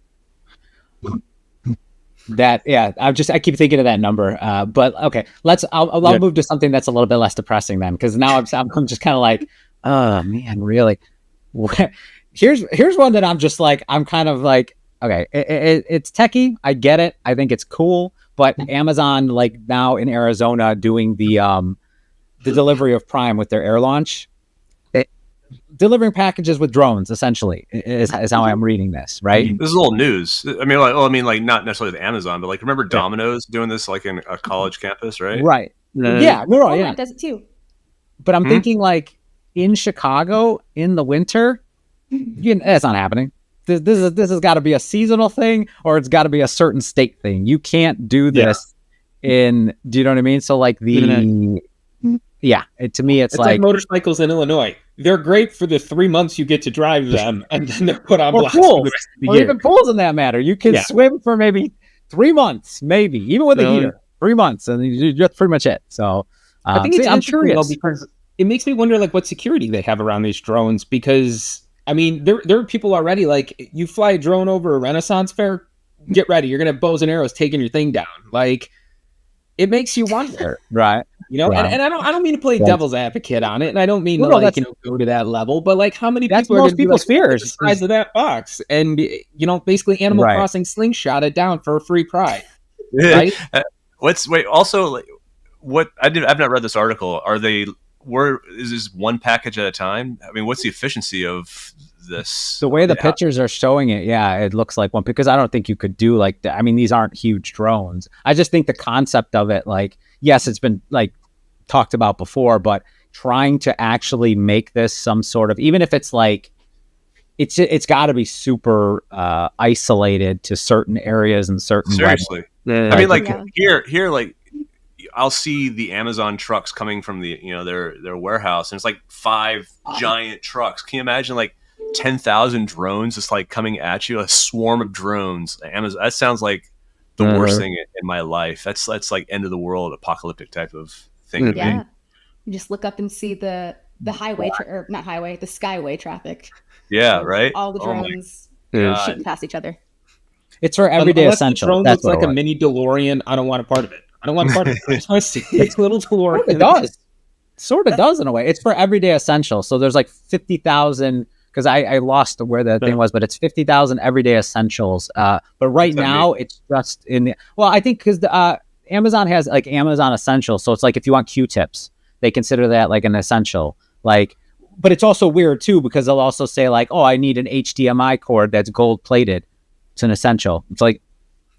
That, I keep thinking of that number. But okay, I'll move to something that's a little bit less depressing then, because now I'm just kind of like, oh man, really? Here's one that I'm just like, I'm kind of like, okay, it's techie. I get it. I think it's cool. But Amazon, like, now in Arizona doing the delivery of Prime with their air launch, delivering packages with drones, essentially, is how I'm reading this, right? This is old news. I mean, like, not necessarily with Amazon, but, like, remember Domino's doing this, like, in a college campus, right? Right. Yeah. No. Yeah. Does it too. But I'm thinking, like, in Chicago in the winter, that's not happening. This has got to be a seasonal thing, or it's got to be a certain state thing. You can't do this do you know what I mean? So, like, to me, it's like motorcycles in Illinois. They're great for the 3 months you get to drive them, and then they're put on blast. Pools, or even pools in that matter. You can swim for maybe 3 months, maybe even with a heater, 3 months, and that's pretty much it. So I think I'm curious because it makes me wonder, like, what security they have around these drones. Because I mean, there are people already, like, you fly a drone over a Renaissance fair, get ready, you're gonna have bows and arrows taking your thing down. Like, it makes you wonder, right? You know, Right. and I don't mean to play devil's advocate on it, and I don't mean Well, to no, like, you know, go to that level, but like how many That's people are most going to be people's like, "Look at fears. the size of that box," and you know, basically Animal Right. Crossing slingshot it down for a free prize, Yeah. right? Also, like, I've not read this article. Is this one package at a time? I mean, what's the efficiency of this? The way the pictures are showing it, yeah, it looks like one, because I don't think you could do like that. I mean, these aren't huge drones. I just think the concept of it, like, yes, it's been like talked about before, but trying to actually make this some sort of, even if it's like, it's got to be super isolated to certain areas and certain seriously. Yeah. I mean, like here, like I'll see the Amazon trucks coming from the their warehouse, and it's like 5 giant trucks. Can you imagine like 10,000 drones just like coming at you, a swarm of drones? Amazon, that sounds like the worst thing in my life. That's like end of the world, apocalyptic type of thing. To me. You just look up and see the highway or not highway, the skyway traffic. Yeah, so right. All the drones shooting past each other. It's for everyday essential. The drone That's looks like a mini DeLorean. I don't want a part of it. I don't want a part of it. I just want to see its little DeLorean. It does. Sort of does in a way. It's for everyday essential. So there's like 50,000, because I lost where the thing was, but it's 50,000 everyday essentials. But right now it's just in the, well, I think because Amazon has like Amazon Essentials. So it's like if you want Q-tips, they consider that like an essential. Like, but it's also weird too, because they'll also say like, oh, I need an HDMI cord that's gold plated. It's an essential. It's like,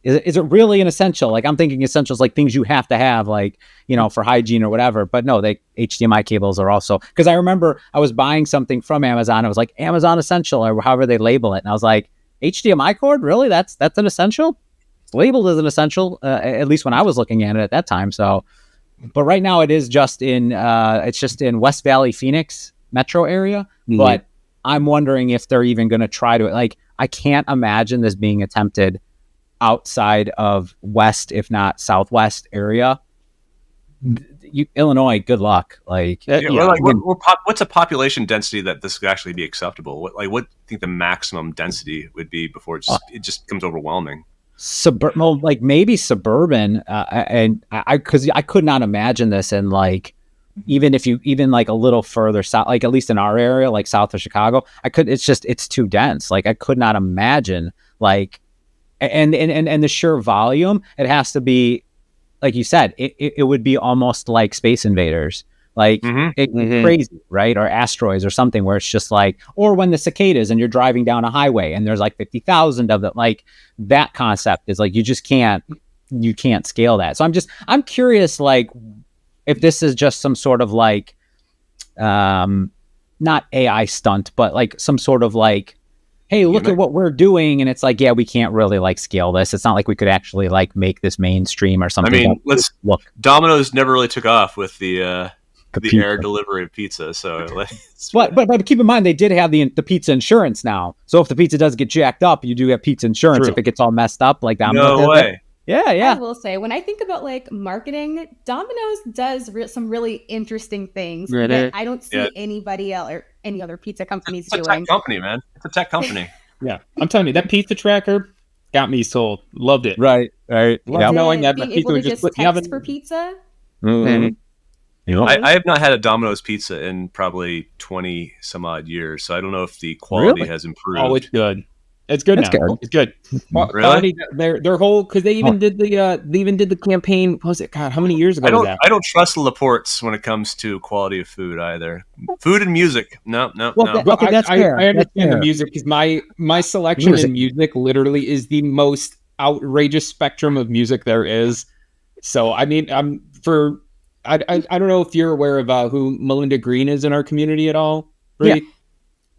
is it really an essential? Like, I'm thinking essentials like things you have to have, like, you know, for hygiene or whatever. But no, HDMI cables are also, because I remember I was buying something from Amazon. It was like Amazon Essential or however they label it. And I was like, HDMI cord? Really? That's an essential? It's labeled as an essential, at least when I was looking at it at that time. So, but right now it is just it's just in West Valley, Phoenix metro area. Mm-hmm. But I'm wondering if they're even going to try to, like, I can't imagine this being attempted outside of West, if not Southwest area. Illinois, good luck. Like, what's a population density that this could actually be acceptable? What do you think the maximum density would be before it just becomes overwhelming? Like maybe suburban, and because I could not imagine this in like, even like a little further south, like at least in our area, like south of Chicago, it's too dense. Like I could not imagine like, and the sheer volume, it has to be, like you said, it would be almost like Space Invaders, like crazy, right? Or asteroids or something, where it's just like, or when the cicadas and you're driving down a highway and there's like 50,000 of them, like that concept is like, you can't scale that. So I'm curious, like, if this is just some sort of like, not AI stunt, but like some sort of like, hey, look at what we're doing. And it's like, yeah, we can't really like scale this. It's not like we could actually like make this mainstream or something. I mean, Domino's never really took off with the air delivery of pizza. So, but keep in mind, they did have the pizza insurance now. So if the pizza does get jacked up, you do have pizza insurance. True. If it gets all messed up, like Domino's. No way. Yeah. I will say, when I think about like marketing, Domino's does some really interesting things that I don't see anybody else or any other pizza companies doing. It's a tech company, man. It's a tech company. Yeah, I'm telling you, that pizza tracker got me sold. Loved it. Right. Loved knowing that being pizza able to would just put text for pizza. Mm-hmm. I have not had a Domino's pizza in probably 20 some odd years, so I don't know if the quality has improved. Oh, it's good. It's good now. Good. It's good. Really? Their whole, because they even did the campaign. What was it? God, how many years ago was that? I don't trust LaPorte's when it comes to quality of food either. Food and music, no. Okay, that's fair. I understand the music, because my selection in music literally is the most outrageous spectrum of music there is. So I mean, I don't know if you're aware of who Melinda Green is in our community at all, Brie?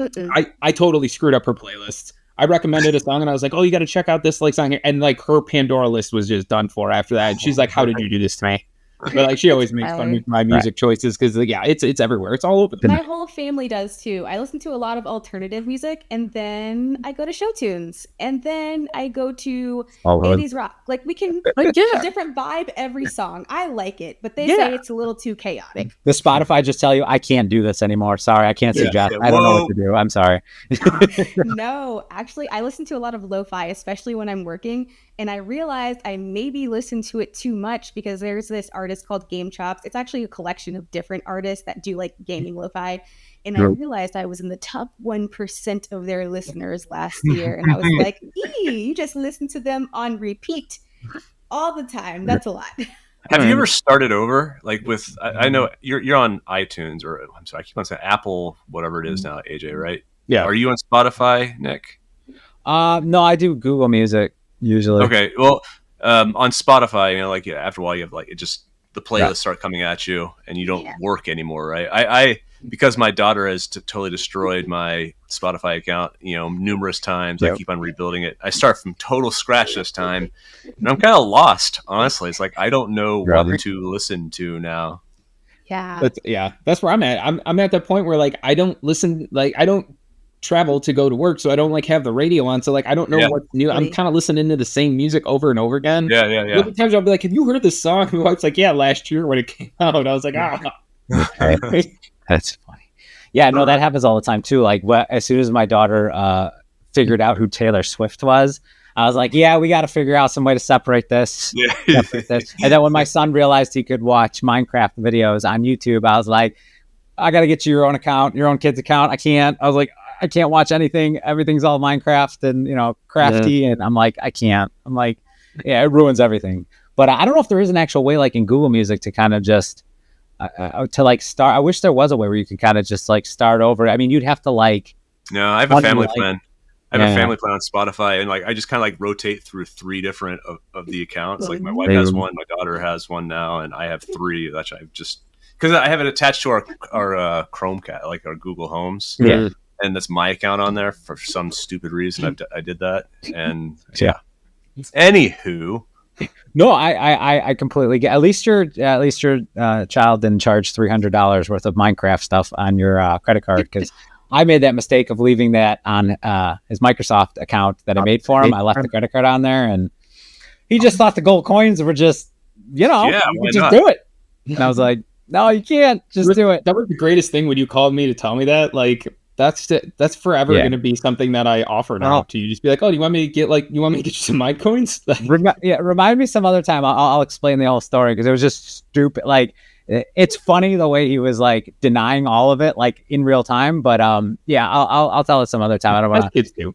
Yeah. I totally screwed up her playlists. I recommended a song and I was like, oh, you got to check out this like song here. And like her Pandora list was just done for after that. And she's like, how did you do this to me? But like, she always makes fun of my music choices, because like, it's everywhere. It's all over. My whole family does too. I listen to a lot of alternative music, and then I go to show tunes, and then I go to 80s rock. Like, we can a different vibe every song. I like it, but they say it's a little too chaotic. The Spotify just tell you, I can't do this anymore. Sorry, I can't suggest. I don't know what to do. I'm sorry. No, actually, I listen to a lot of lo-fi, especially when I'm working. And I realized I maybe listened to it too much because there's this artist called Game Chops. It's actually a collection of different artists that do like gaming lo-fi. And I realized I was in the top 1% of their listeners last year. And I was like, you just listen to them on repeat all the time. That's a lot. Have you ever started over? Like with, I know you're on iTunes, or I'm sorry, I keep on saying Apple, whatever it is now, AJ, right? Yeah. Are you on Spotify, Nick? No, I do Google Music usually. Okay. Well, on Spotify, you know, like after a while, you have like, it just, the playlists start coming at you and you don't work anymore, right? I because my daughter has totally destroyed my Spotify account, you know, numerous times. I keep on rebuilding it. I start from total scratch this time, and I'm kind of lost, honestly. It's like I don't know what to listen to now. Yeah, that's where I'm at. I'm at the point where like I don't listen, like I don't travel to go to work, so I don't like have the radio on, so like I don't know what's new. I'm kind of listening to the same music over and over again. Yeah. Sometimes I'll be like, have you heard this song? My wife's like, yeah, last year when it came out. I was like, That's funny. Yeah, no, that happens all the time too. Like as soon as my daughter figured out who Taylor Swift was, I was like, yeah, we got to figure out some way to separate this. And then when my son realized he could watch Minecraft videos on YouTube, I was like, I got to get you your own account, your own kid's account. I can't. I was like, I can't watch anything. Everything's all Minecraft and, you know, crafty. And I'm like, I can't. I'm like, yeah, it ruins everything. But I don't know if there is an actual way like in Google Music to kind of just to like start. I wish there was a way where you could kind of just like start over. I mean, you'd have to like. No, I have a family plan. I have a family plan on Spotify, and like I just kind of like rotate through 3 different of the accounts. Like my wife has one, my daughter has one now, and I have 3. That I've just because I have it attached to our Chromecast, like our Google Homes. Yeah. And that's my account on there for some stupid reason. I did that, and Anywho, no, I completely get. At least your child didn't charge $300 worth of Minecraft stuff on your credit card, because I made that mistake of leaving that on his Microsoft account that I made for him. I left the credit card on there, and he just thought the gold coins were just, you just do it. And I was like, no, you can't just do it. That was the greatest thing when you called me to tell me that. Like, that's forever going to be something that I offer now to you. Just be like, oh, do you want me to get you some my coins? Remind me some other time. I'll explain the whole story, because it was just stupid. Like, it's funny the way he was like denying all of it, like in real time. But I'll tell it some other time. I don't want to. Kids do.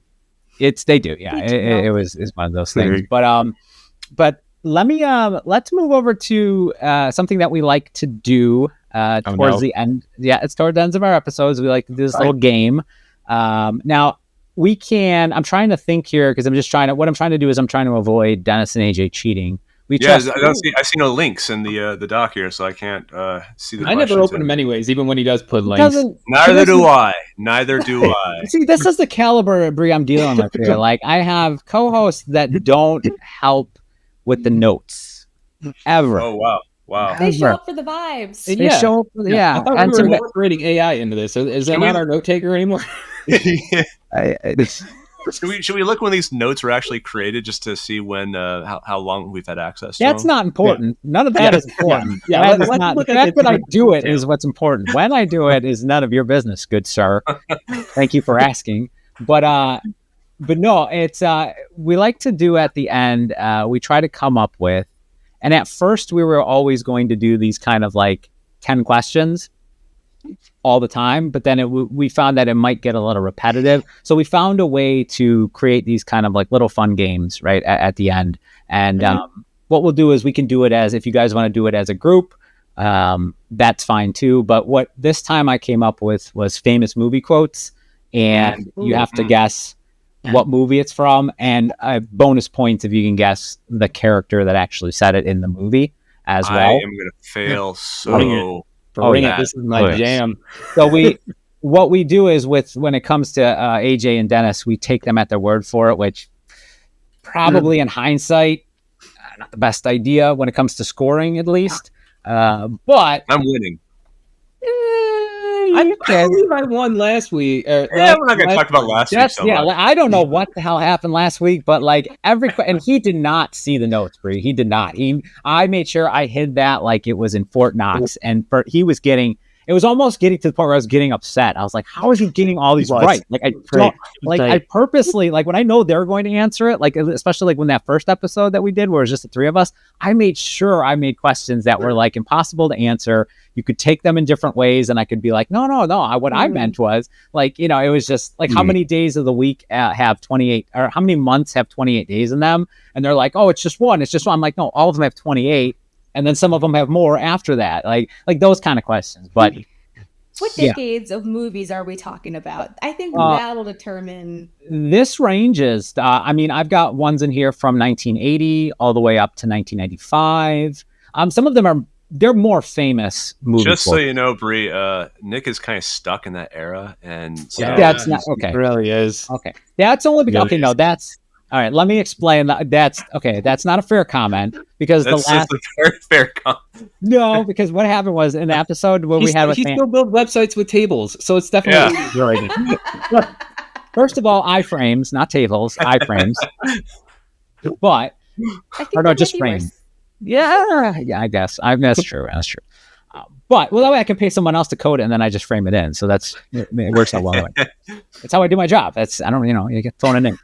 They do. Yeah, it's one of those things. But let's move over to something that we like to do towards the end. Yeah, it's toward the ends of our episodes. We like to do this little game. Now we can. I'm trying to think here, because what I'm trying to do is I'm trying to avoid Dennis and AJ cheating. I see no links in the doc here, so I can't see the. I never open them anyways, even when he does put links. Neither do I. See, this is the caliber of Brie I'm dealing with here. Like, I have co-hosts that don't help with the notes ever. Oh wow! They show up for the vibes. They show up. Yeah. I thought we were incorporating AI into this. Is that not our note taker anymore? Should we look when these notes were actually created, just to see when how long we've had access to That's them? not important. None of that is important. Let's the fact that I do it is what's important. When I do it is none of your business, good sir. Thank you for asking. But no, it's we like to do at the end. We try to come up with, and at first we were always going to do these kind of like 10 questions all the time, but then we found that it might get a little repetitive, so we found a way to create these kind of like little fun games right at the end. And what we'll do is we can do it as, if you guys want to do it as a group, that's fine too. But what this time I came up with was famous movie quotes, and you have to guess what movie it's from, and bonus points if you can guess the character that actually said it in the movie as well. I am gonna fail so. Bring it. This is my jam. So what we do is, when it comes to AJ and Dennis, we take them at their word for it, which probably in hindsight, not the best idea when it comes to scoring, at least. But I'm winning. I believe I won last week. We're not going to talk about last week. So much. I don't know what the hell happened last week, but like and he did not see the notes, Bree. He did not. I made sure I hid that like it was in Fort Knox, and he was getting it was almost getting to the point where I was getting upset. I was like, how is he getting all these right? Like I don't, like I purposely, like when I know they're going to answer it, like especially like when that first episode that we did where it was just the three of us, I made sure I made questions that were like impossible to answer. You could take them in different ways, and I could be like, no. What I meant was like, you know, it was just like how many days of the week have 28, or how many months have 28 days in them? And they're like, oh, it's just one. I'm like, no, all of them have 28, and then some of them have more after that. Like those kind of questions. But what decades of movies are we talking about? I think that'll determine. This ranges. I mean, I've got ones in here from 1980 all the way up to 1995. Some of them they're more famous movies. Just so you know, Brie, Nick is kind of stuck in that era, and so that's not okay. It really is. Okay, that's only because no, that's all right. Let me explain. That's okay. That's not a fair comment because that's a very fair comment. No, because what happened was in the episode where we had he still built websites with tables, so it's definitely really good. First of all, iframes, not tables, iframes. But or no, just frames. Yeah, I guess. That's true. That's true. But that way I can pay someone else to code it, and then I just frame it in. So it works out well. That's how I do my job. You get thrown in.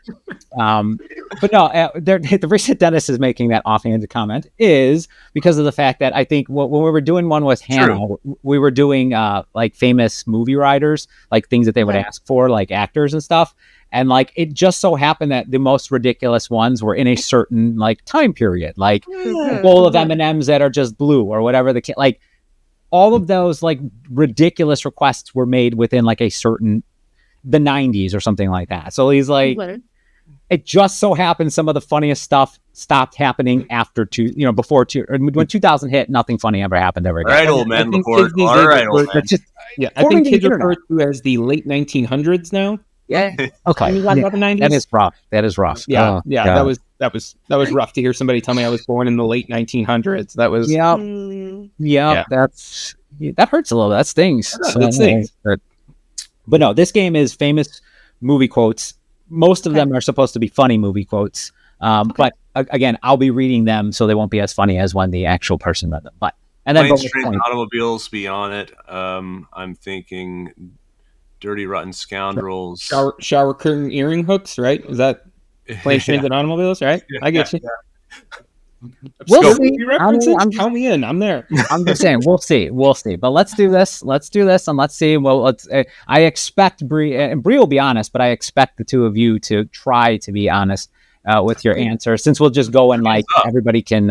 But no, the reason Dennis is making that offhanded comment is because of the fact that I think when we were doing one with Hannah, we were doing like famous movie writers, like things that they would ask for, like actors and stuff. And like it just so happened that the most ridiculous ones were in a certain like time period, like a bowl of M&Ms that are just blue or whatever like all of those like ridiculous requests were made within like the 90s or something like that. So he's like, it just so happened some of the funniest stuff stopped happening after before when 2000 hit, nothing funny ever happened ever again. All right, old man, LaPorte. All right, old man. I think kids refer to as the late 1900s now. Yeah. Okay. That is rough. Yeah. That was rough to hear somebody tell me I was born in the late 1900s. That was. Yeah. That hurts a little. That stings. That stings. But no, this game is famous movie quotes. Most of them are supposed to be funny movie quotes. But again, I'll be reading them, so they won't be as funny as when the actual person read them. But and then Planes, Trains, Automobiles be on it. I'm thinking. Dirty Rotten Scoundrels. Shower curtain earring hooks, right? Is that Planes, Trains, and Automobiles, right? I get you. We'll see. Count me in. I'm there. I'm just saying, we'll see. But let's do this, and let's see. Well, I expect Brie, and Brie will be honest, but I expect the two of you to try to be honest with your answer, since we'll just go and like everybody can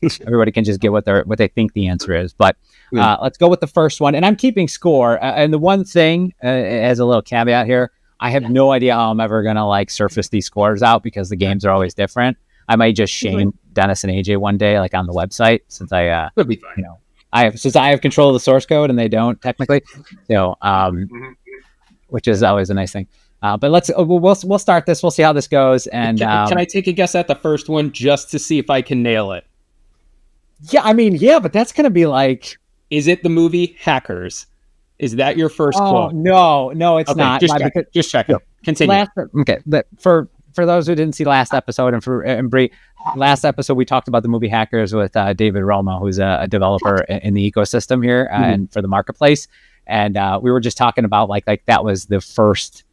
just get what they think the answer is. But let's go with the first one, and I'm keeping score. And the one thing, as a little caveat here, I have no idea how I'm ever gonna like surface these scores out because the games are always different. I might just shame Dennis and AJ one day, like on the website, since I would be fine. I have control of the source code and they don't technically. So, which is always a nice thing. But we'll start this. We'll see how this goes. And can I take a guess at the first one just to see if I can nail it? Yeah, but that's gonna be like. Is it the movie Hackers? Is that your first quote? No, it's not. Just check it. Continue. For those who didn't see last episode, and Brie, last episode we talked about the movie Hackers with David Romo, who's a developer in the ecosystem here and for the marketplace. And we were just talking about like that was the first,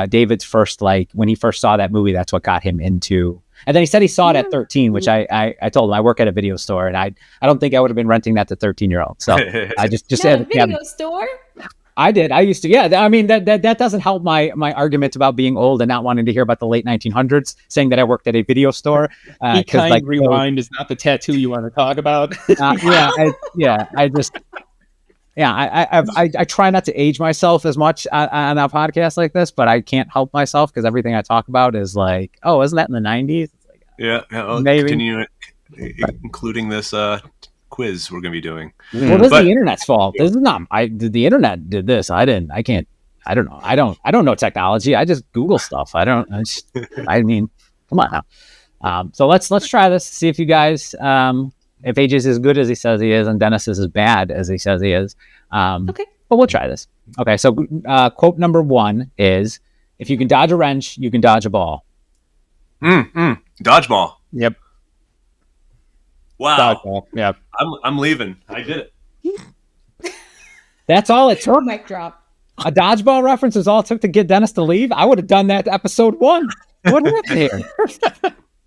David's first, like when he first saw that movie, that's what got him into. And then he said he saw it at 13, which I told him I work at a video store, and I don't think I would have been renting that to 13-year-olds. So I just said a video store. I did. I used to. Yeah. I mean that doesn't help my argument about being old and not wanting to hear about the late 1900s. Saying that I worked at a video store. Because rewind is not the tattoo you want to talk about. I try not to age myself as much on a podcast like this, but I can't help myself because everything I talk about is like, oh, isn't that in the 90s? It's like, maybe. Continue including this quiz we're going to be doing. Well, this is the internet's fault. This is not. The internet did this. I didn't. I can't. I don't know. I don't know technology. I just Google stuff. I mean, come on now. So let's try this. See if you guys. If AJ is as good as he says he is, and Dennis is as bad as he says he is. Okay. But we'll try this. Okay. So quote number 1 is, if you can dodge a wrench, you can dodge a ball. Dodgeball. Yep. Wow. Dodgeball. Yep. I'm leaving. I did it. That's all it took. Mic drop. A dodgeball reference is all it took to get Dennis to leave. I would have done that to episode 1. What happened here?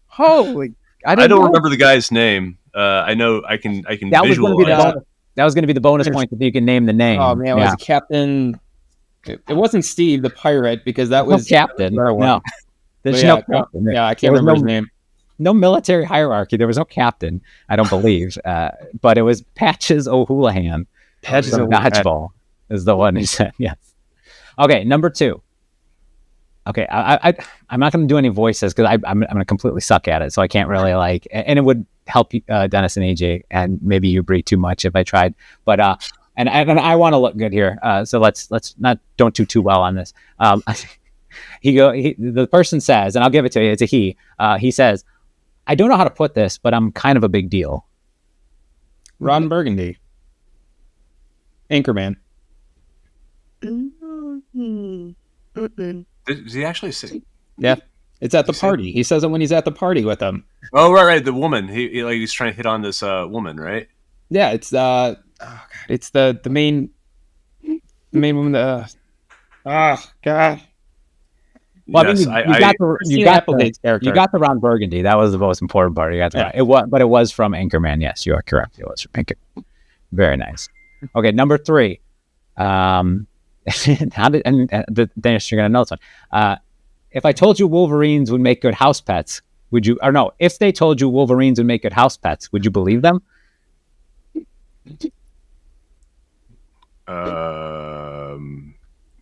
Holy! I don't remember the guy's name. I know I can That visualize. That was going to be the bonus point if you can name the name. Oh man, it was Captain. It wasn't Steve the pirate because that was Captain. No, there's no captain. Yeah, I can't remember his name. No military hierarchy. There was no captain. I don't believe. But it was Patches O'Houlihan. Patches Dodgeball is the one who said yes. Okay, number 2. Okay, I'm not going to do any voices because I'm going to completely suck at it, so I can't really and it would help Dennis and AJ and maybe you, Bree, too much if I tried. But and I want to look good here, so let's don't do too well on this. The person says, and I'll give it to you. It's a he. He says, "I don't know how to put this, but I'm kind of a big deal." Ron Burgundy, Anchorman. Did he actually say? Yeah, it's at the party. He says it when he's at the party with them. Oh, right. The woman. He's trying to hit on this woman, right? Yeah, it's it's the main woman. Oh God. Well, yes, I mean, you got the Ron Burgundy. That was the most important part. You got the it was from Anchorman. Yes, you are correct. It was from Anchorman. Very nice. Okay, number 3. Dennis, you're gonna know this one. If I told you Wolverines would make good house pets, would you? Or no, if they told you Wolverines would make good house pets, would you believe them?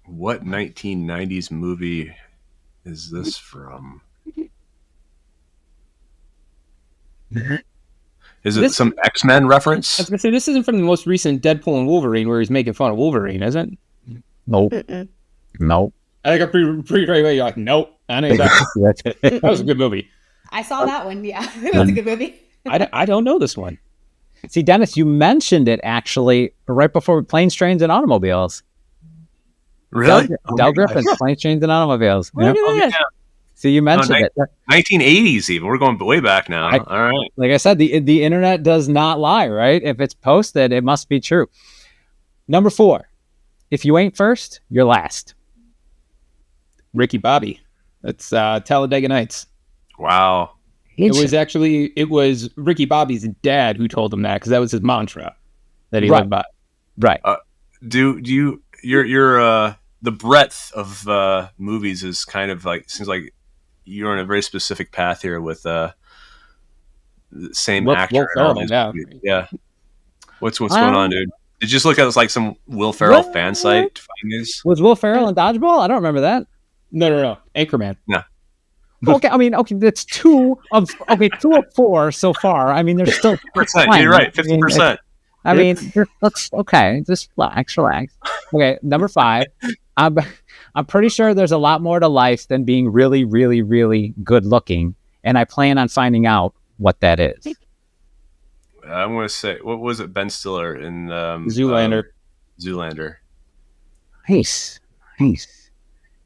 What 1990s movie is this from? Is it some X-Men reference? I was gonna say this isn't from the most recent Deadpool and Wolverine where he's making fun of Wolverine, is it? Nope. Nope. I think I'm pretty right away. You're like, nope. I know that. That was a good movie. I saw that one. Yeah, it was a good movie. I don't know this one. See, Dennis, you mentioned it actually right before Planes, Trains, and Automobiles. Really? Del Griffin's Planes, Trains, and Automobiles. Yep. Yeah. So you mentioned it. 1980s even. We're going way back now. All right. Like I said, the internet does not lie, right? If it's posted, it must be true. Number 4. If you ain't first, you're last. Ricky Bobby. That's Talladega Nights. Wow. It was Ricky Bobby's dad who told him that because that was his mantra that he lived by. Right. Do you your the breadth of movies is kind of like seems like you're on a very specific path here with the same actor. Will Ferrell, yeah. What's going on, dude? Did you just look at like some Will Ferrell fan site to find these? Was Will Ferrell in Dodgeball? I don't remember that. No. Anchorman. No. Okay, that's 2 of 4 so far. I mean, there's still 50%. You're right, 50%. I mean, just relax. Okay, number 5. I'm pretty sure there's a lot more to life than being really, really, really good looking, and I plan on finding out what that is. I'm going to say, what was it? Ben Stiller in Zoolander. Zoolander. Nice.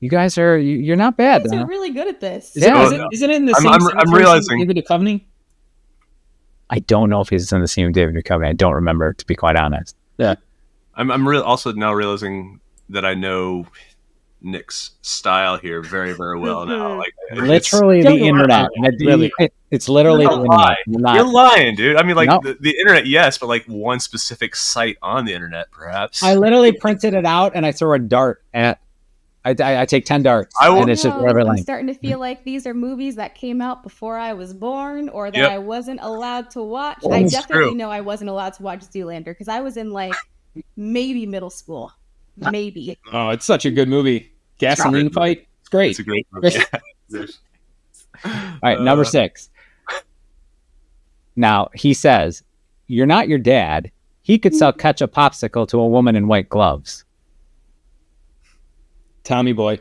You guys you're not bad. You guys are really good at this. Isn't it in the same? I'm realizing. David Duchovny? I don't know if he's in the scene with David Duchovny. I don't remember, to be quite honest. Yeah. I'm also now realizing that I know Nick's style here very, very well now. Like literally the internet. It's literally the internet. You're lying, dude. I mean, like the internet, yes, but like one specific site on the internet, perhaps. I literally printed it out and I throw a dart at. I take 10 darts, and it's just whatever I'm length. starting to feel like these are movies that came out before I was born, or that I wasn't allowed to watch. I definitely know I wasn't allowed to watch Zoolander because I was in like maybe middle school, maybe. Oh, it's such a good movie. Gasoline fight. It's great. It's a great movie. All right, number 6. Now he says, "You're not your dad. He could sell ketchup popsicle to a woman in white gloves." Tommy Boy.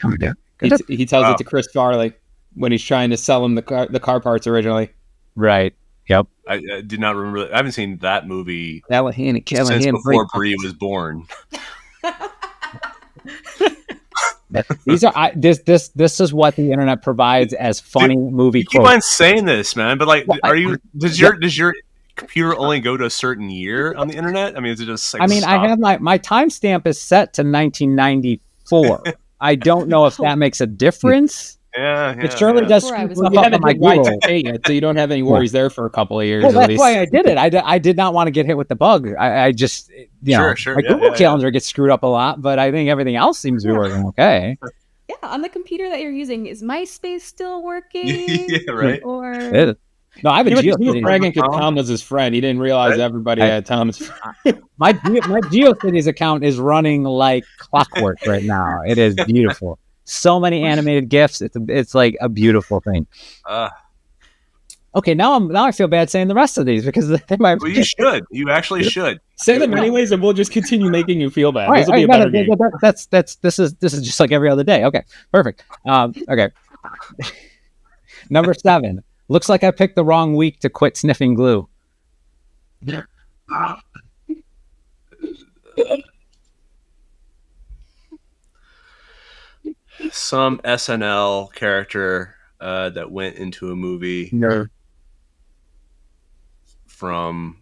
He tells it to Chris Farley when he's trying to sell him the car parts originally. Right. Yep. I did not remember. I haven't seen that movie since before Brie was born. These are this is what the internet provides as funny movie quotes. You keep on saying this, man, but like, does your computer only go to a certain year on the internet? I mean, is it just like I mean, I have my timestamp is set to 1994. I don't know if that makes a difference. Yeah, it surely does screw stuff up on my Google. Yet, so you don't have any worries there for a couple of years. Well, that's why I did it. I did not want to get hit with the bug. I just, my Google Calendar gets screwed up a lot, but I think everything else seems to be working okay. Yeah, on the computer that you're using, is MySpace still working? Yeah, right. Or no, I have a GeoCities. He was bragging because Tom was his friend. He didn't realize everybody had Tom as friend. my GeoCities account is running like clockwork right now. It is beautiful. So many animated GIFs. It's like a beautiful thing. Okay, now I feel bad saying the rest of these because they might. Well, you should. You actually should say them anyways, and we'll just continue making you feel bad. Right, this will be a better game. This is just like every other day. Okay, perfect. Okay. Number 7. Looks like I picked the wrong week to quit sniffing glue. Some SNL character that went into a movie. No. From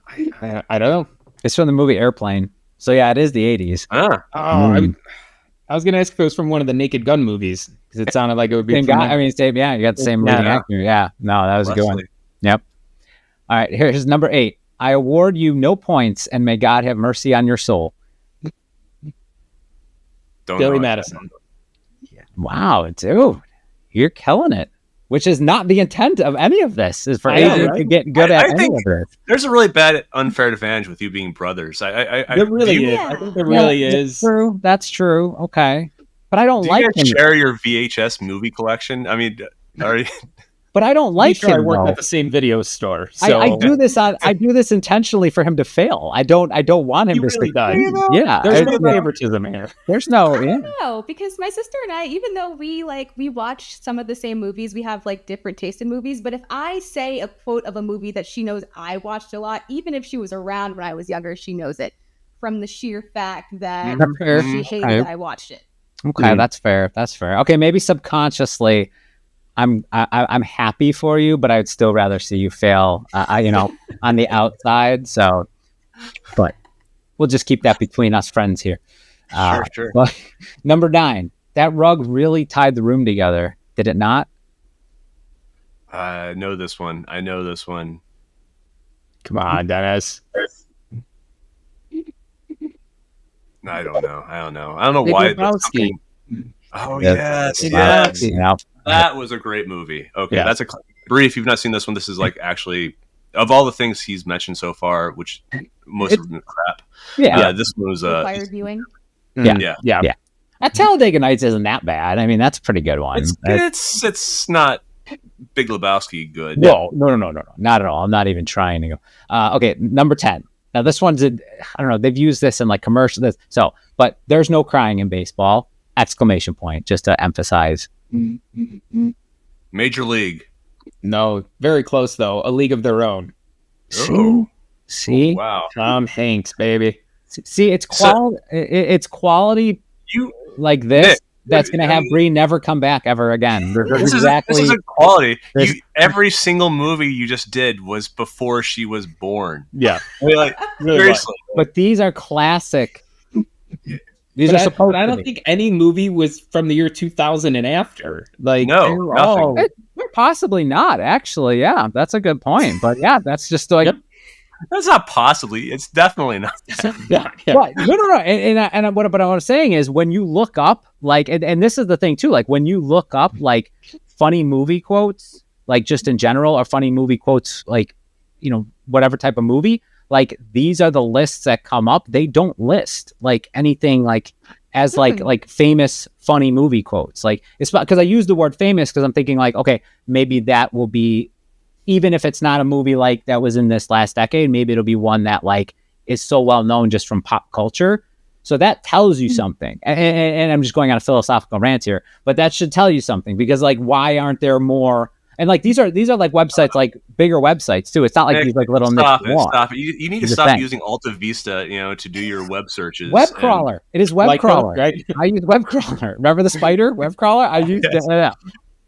I don't know. It's from the movie Airplane. So yeah, it is the 80s. I was gonna ask if it was from one of the Naked Gun movies because it sounded like it would be. Same guy. I mean, you got the same leading actor. Yeah, no, that was a good one. Yep. All right, here's number 8. I award you no points, and may God have mercy on your soul. Billy Madison. Wow, dude, you're killing it. Which is not the intent of any of this. Is for Adrian to get good at any of this. There's a really bad unfair advantage with you being brothers. There really is. I think there really is. True. That's true. Okay, but I don't like him. Share your VHS movie collection. I mean, but I don't like him. I work at the same video store. So I do this. I do this intentionally for him to fail. I don't want him to really succeed. Yeah, there's no favoritism here. There's no. I don't know, because my sister and I, even though we watch some of the same movies, we have like different taste in movies. But if I say a quote of a movie that she knows I watched a lot, even if she was around when I was younger, she knows it from the sheer fact that she hated that I watched it. Okay, that's fair. That's fair. Okay, maybe subconsciously, I'm happy for you, but I'd still rather see you fail. On the outside. So, but we'll just keep that between us friends here. Sure. But, number 9. That rug really tied the room together. Did it not? I know this one. Come on, Dennis. I don't know. I don't know why. Oh, yes. That was a great movie. Okay, that's a Brie. If you've not seen this one, this is like actually of all the things he's mentioned so far, which most of them are crap. Yeah, this one was required viewing. Yeah. That Talladega Nights isn't that bad. I mean, that's a pretty good one. It's not Big Lebowski good. No, not at all. I'm not even trying to go. Okay, number 10. Now this one's I don't know. They've used this in like commercials. But there's no crying in baseball! ! Just to emphasize. Major League. No, very close though. A League of Their Own. See? Oh, wow. Tom Hanks, baby. See, it's quality. It's quality. Like this. Nick, that's going to have Brie never come back ever again. This isn't quality. Every single movie you just did was before she was born. Yeah. Really seriously. But these are classic. These are supposed. I don't think any movie was from the year 2000 and after. Like no, nothing. Possibly not. Actually, yeah, that's a good point. But yeah, that's just like. Yep. That's not possibly. It's definitely not. Yeah. Right. No. And what I'm saying is when you look up like, and this is the thing too, like when you look up like funny movie quotes, like just in general, or funny movie quotes, like, whatever type of movie, like these are the lists that come up. They don't list like anything like as like famous funny movie quotes. Like it's because I use the word famous because I'm thinking like, okay, maybe that will be. Even if it's not a movie like that was in this last decade, maybe it'll be one that like is so well known just from pop culture. So that tells you something. And I'm just going on a philosophical rant here, but that should tell you something because like, why aren't there more? And like, these are like websites, like bigger websites too. It's not like Nick, these like little stop it. You need to stop using Alta Vista, to do your web searches. Web crawler. It is web crawler. Right? I use web crawler. Remember the spider web crawler? I used it. Yeah.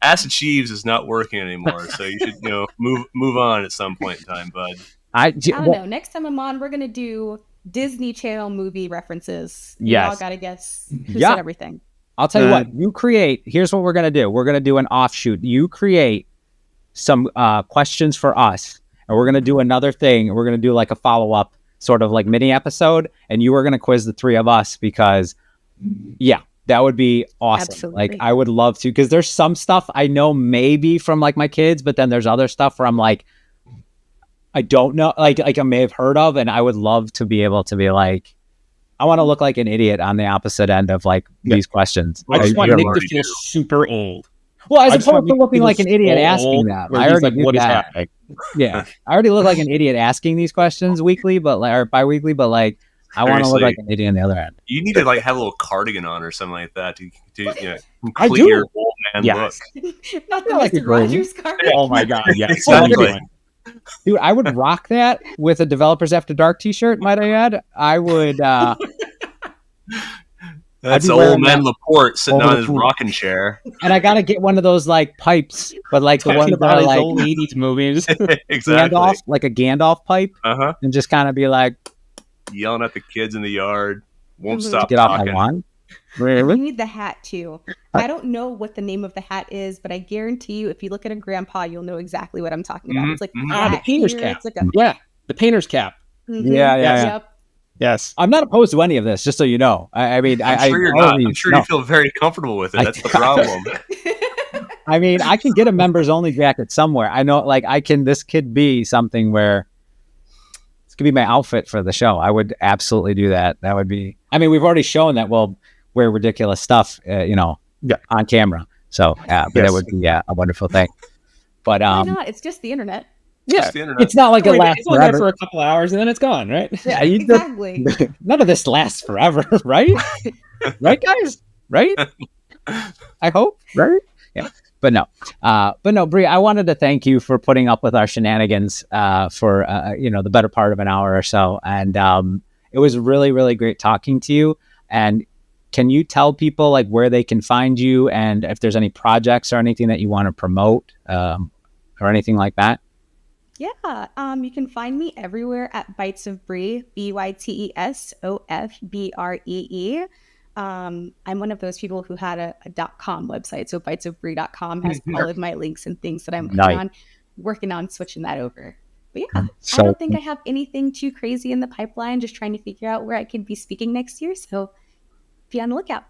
Acid Cheeves is not working anymore, so you should move on at some point in time, bud. I don't know. Next time I'm on, we're gonna do Disney Channel movie references. Yes. Y'all gotta guess who said everything. I'll tell you what. Here's what we're gonna do. We're gonna do an offshoot. You create some questions for us, and we're gonna do another thing. We're gonna do like a follow-up sort of like mini episode, and you are gonna quiz the three of us because that would be awesome. Absolutely. Like I would love to, because there's some stuff I know maybe from like my kids, but then there's other stuff where I'm like, I don't know, like I may have heard of, and I would love to be able to be like, I want to look like an idiot on the opposite end of like these questions. I just want Nick to feel super old. Well, as opposed to looking like an idiot asking that. I already like, what is that. happening? Yeah, I already look like an idiot asking these questions weekly, or bi-weekly, but like I want to look like an idiot on the other end. You need to like have a little cardigan on or something like that to complete your old man look. Not the like Mr. Rogers cardigan. Oh my god, yeah, exactly. Dude, I would rock that with a Developers After Dark t-shirt, might I add. I would that's old man LaPorte sitting on his rocking chair. And I gotta get one of those like pipes, but like the ones that are like old 80s movies. Exactly. Gandalf, like a Gandalf pipe. And just kind of be like yelling at the kids in the yard. Won't stop get talking. Off my lawn. Really? You need the hat too. I don't know what the name of the hat is, but I guarantee you, if you look at a grandpa, you'll know exactly what I'm talking about. It's like the painter's cap. It's like the painter's cap. Yeah. Yes. I'm not opposed to any of this, just so you know. I mean, I'm sure you're not. I'm sure you feel very comfortable with it. That's the problem. I mean, I can get a members only jacket somewhere. I know, like, this could be something where this could be my outfit for the show. I would absolutely do that. That would be, I mean, we've already shown that we'll wear ridiculous stuff, on camera. So, but that would be a wonderful thing. But why not? It's just the internet. Yeah, it's not like it lasts forever. For a couple hours and then it's gone, right? Yeah, exactly. None of this lasts forever, right? Right, guys? Right? I hope, right? Yeah. But no, Brie, I wanted to thank you for putting up with our shenanigans for the better part of an hour or so, and it was really, really great talking to you. And can you tell people like where they can find you, and if there's any projects or anything that you want to promote, or anything like that? Yeah, you can find me everywhere at Bites of Brie, BYTESOFBREE. I'm one of those people who had a .com website, so bitesofbrie.com has all of my links and things that I'm working on switching that over. But yeah, I don't think I have anything too crazy in the pipeline, just trying to figure out where I could be speaking next year, so be on the lookout.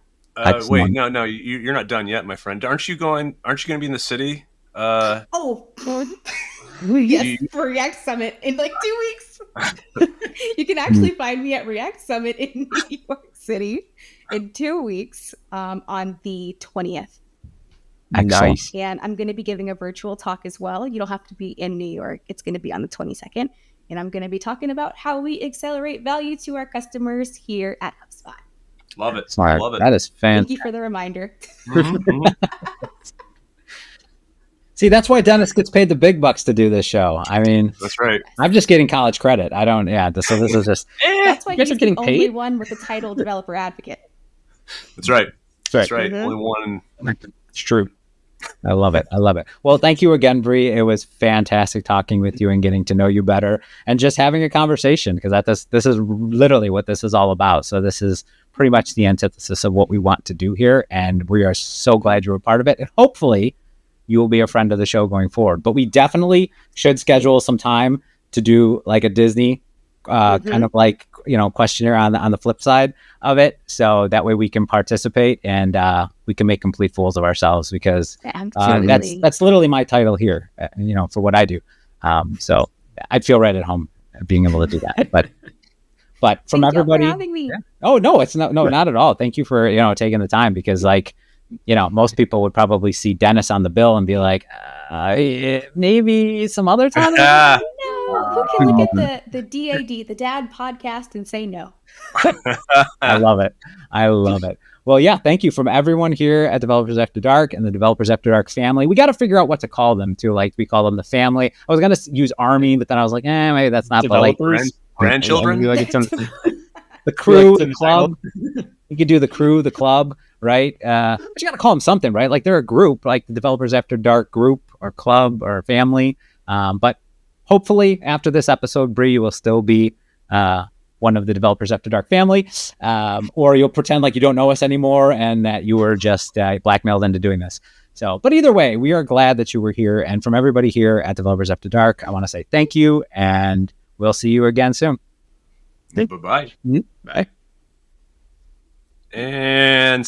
Wait, no, you're not done yet, my friend. Aren't you going to be in the city? Yes, for React Summit in like 2 weeks. You can actually find me at React Summit in New York City in 2 weeks on the 20th. Nice. And I'm going to be giving a virtual talk as well. You don't have to be in New York. It's going to be on the 22nd. And I'm going to be talking about how we accelerate value to our customers here at HubSpot. Love it. Smart. Love it. That is fantastic. Thank you for the reminder. See, that's why Dennis gets paid the big bucks to do this show. I mean, that's right. I'm just getting college credit. I don't. Yeah. So this is just. That's why he's the only one with the title developer advocate. That's right. That's right. Mm-hmm. Only one. It's true. I love it. Well, thank you again, Brie. It was fantastic talking with you and getting to know you better and just having a conversation, because this is literally what this is all about. So this is pretty much the antithesis of what we want to do here, and we are so glad you're a part of it. And hopefully you will be a friend of the show going forward. But we definitely should schedule some time to do like a Disney kind of like, questionnaire on the flip side of it. So that way we can participate and we can make complete fools of ourselves, because that's literally my title here, for what I do. So I'd feel right at home being able to do that. But from everybody, oh no, it's not at all. Thank you for, taking the time, because most people would probably see Dennis on the bill and be like, maybe some other time. No, who can look at the DAD, the Dad podcast, and say no? I love it. Well, yeah, thank you from everyone here at Developers After Dark and the Developers After Dark family. We got to figure out what to call them too. Like, we call them the family. I was going to use Army, but then I was like, maybe that's not developers, grandchildren. The crew, the club. You could do the crew, the club. right? But you got to call them something, right? Like they're a group, like the Developers After Dark group or club or family. But hopefully after this episode, Bree, you will still be one of the Developers After Dark family, or you'll pretend like you don't know us anymore and that you were just blackmailed into doing this. So, but either way, we are glad that you were here. And from everybody here at Developers After Dark, I want to say thank you, and we'll see you again soon. Bye-bye. Bye. And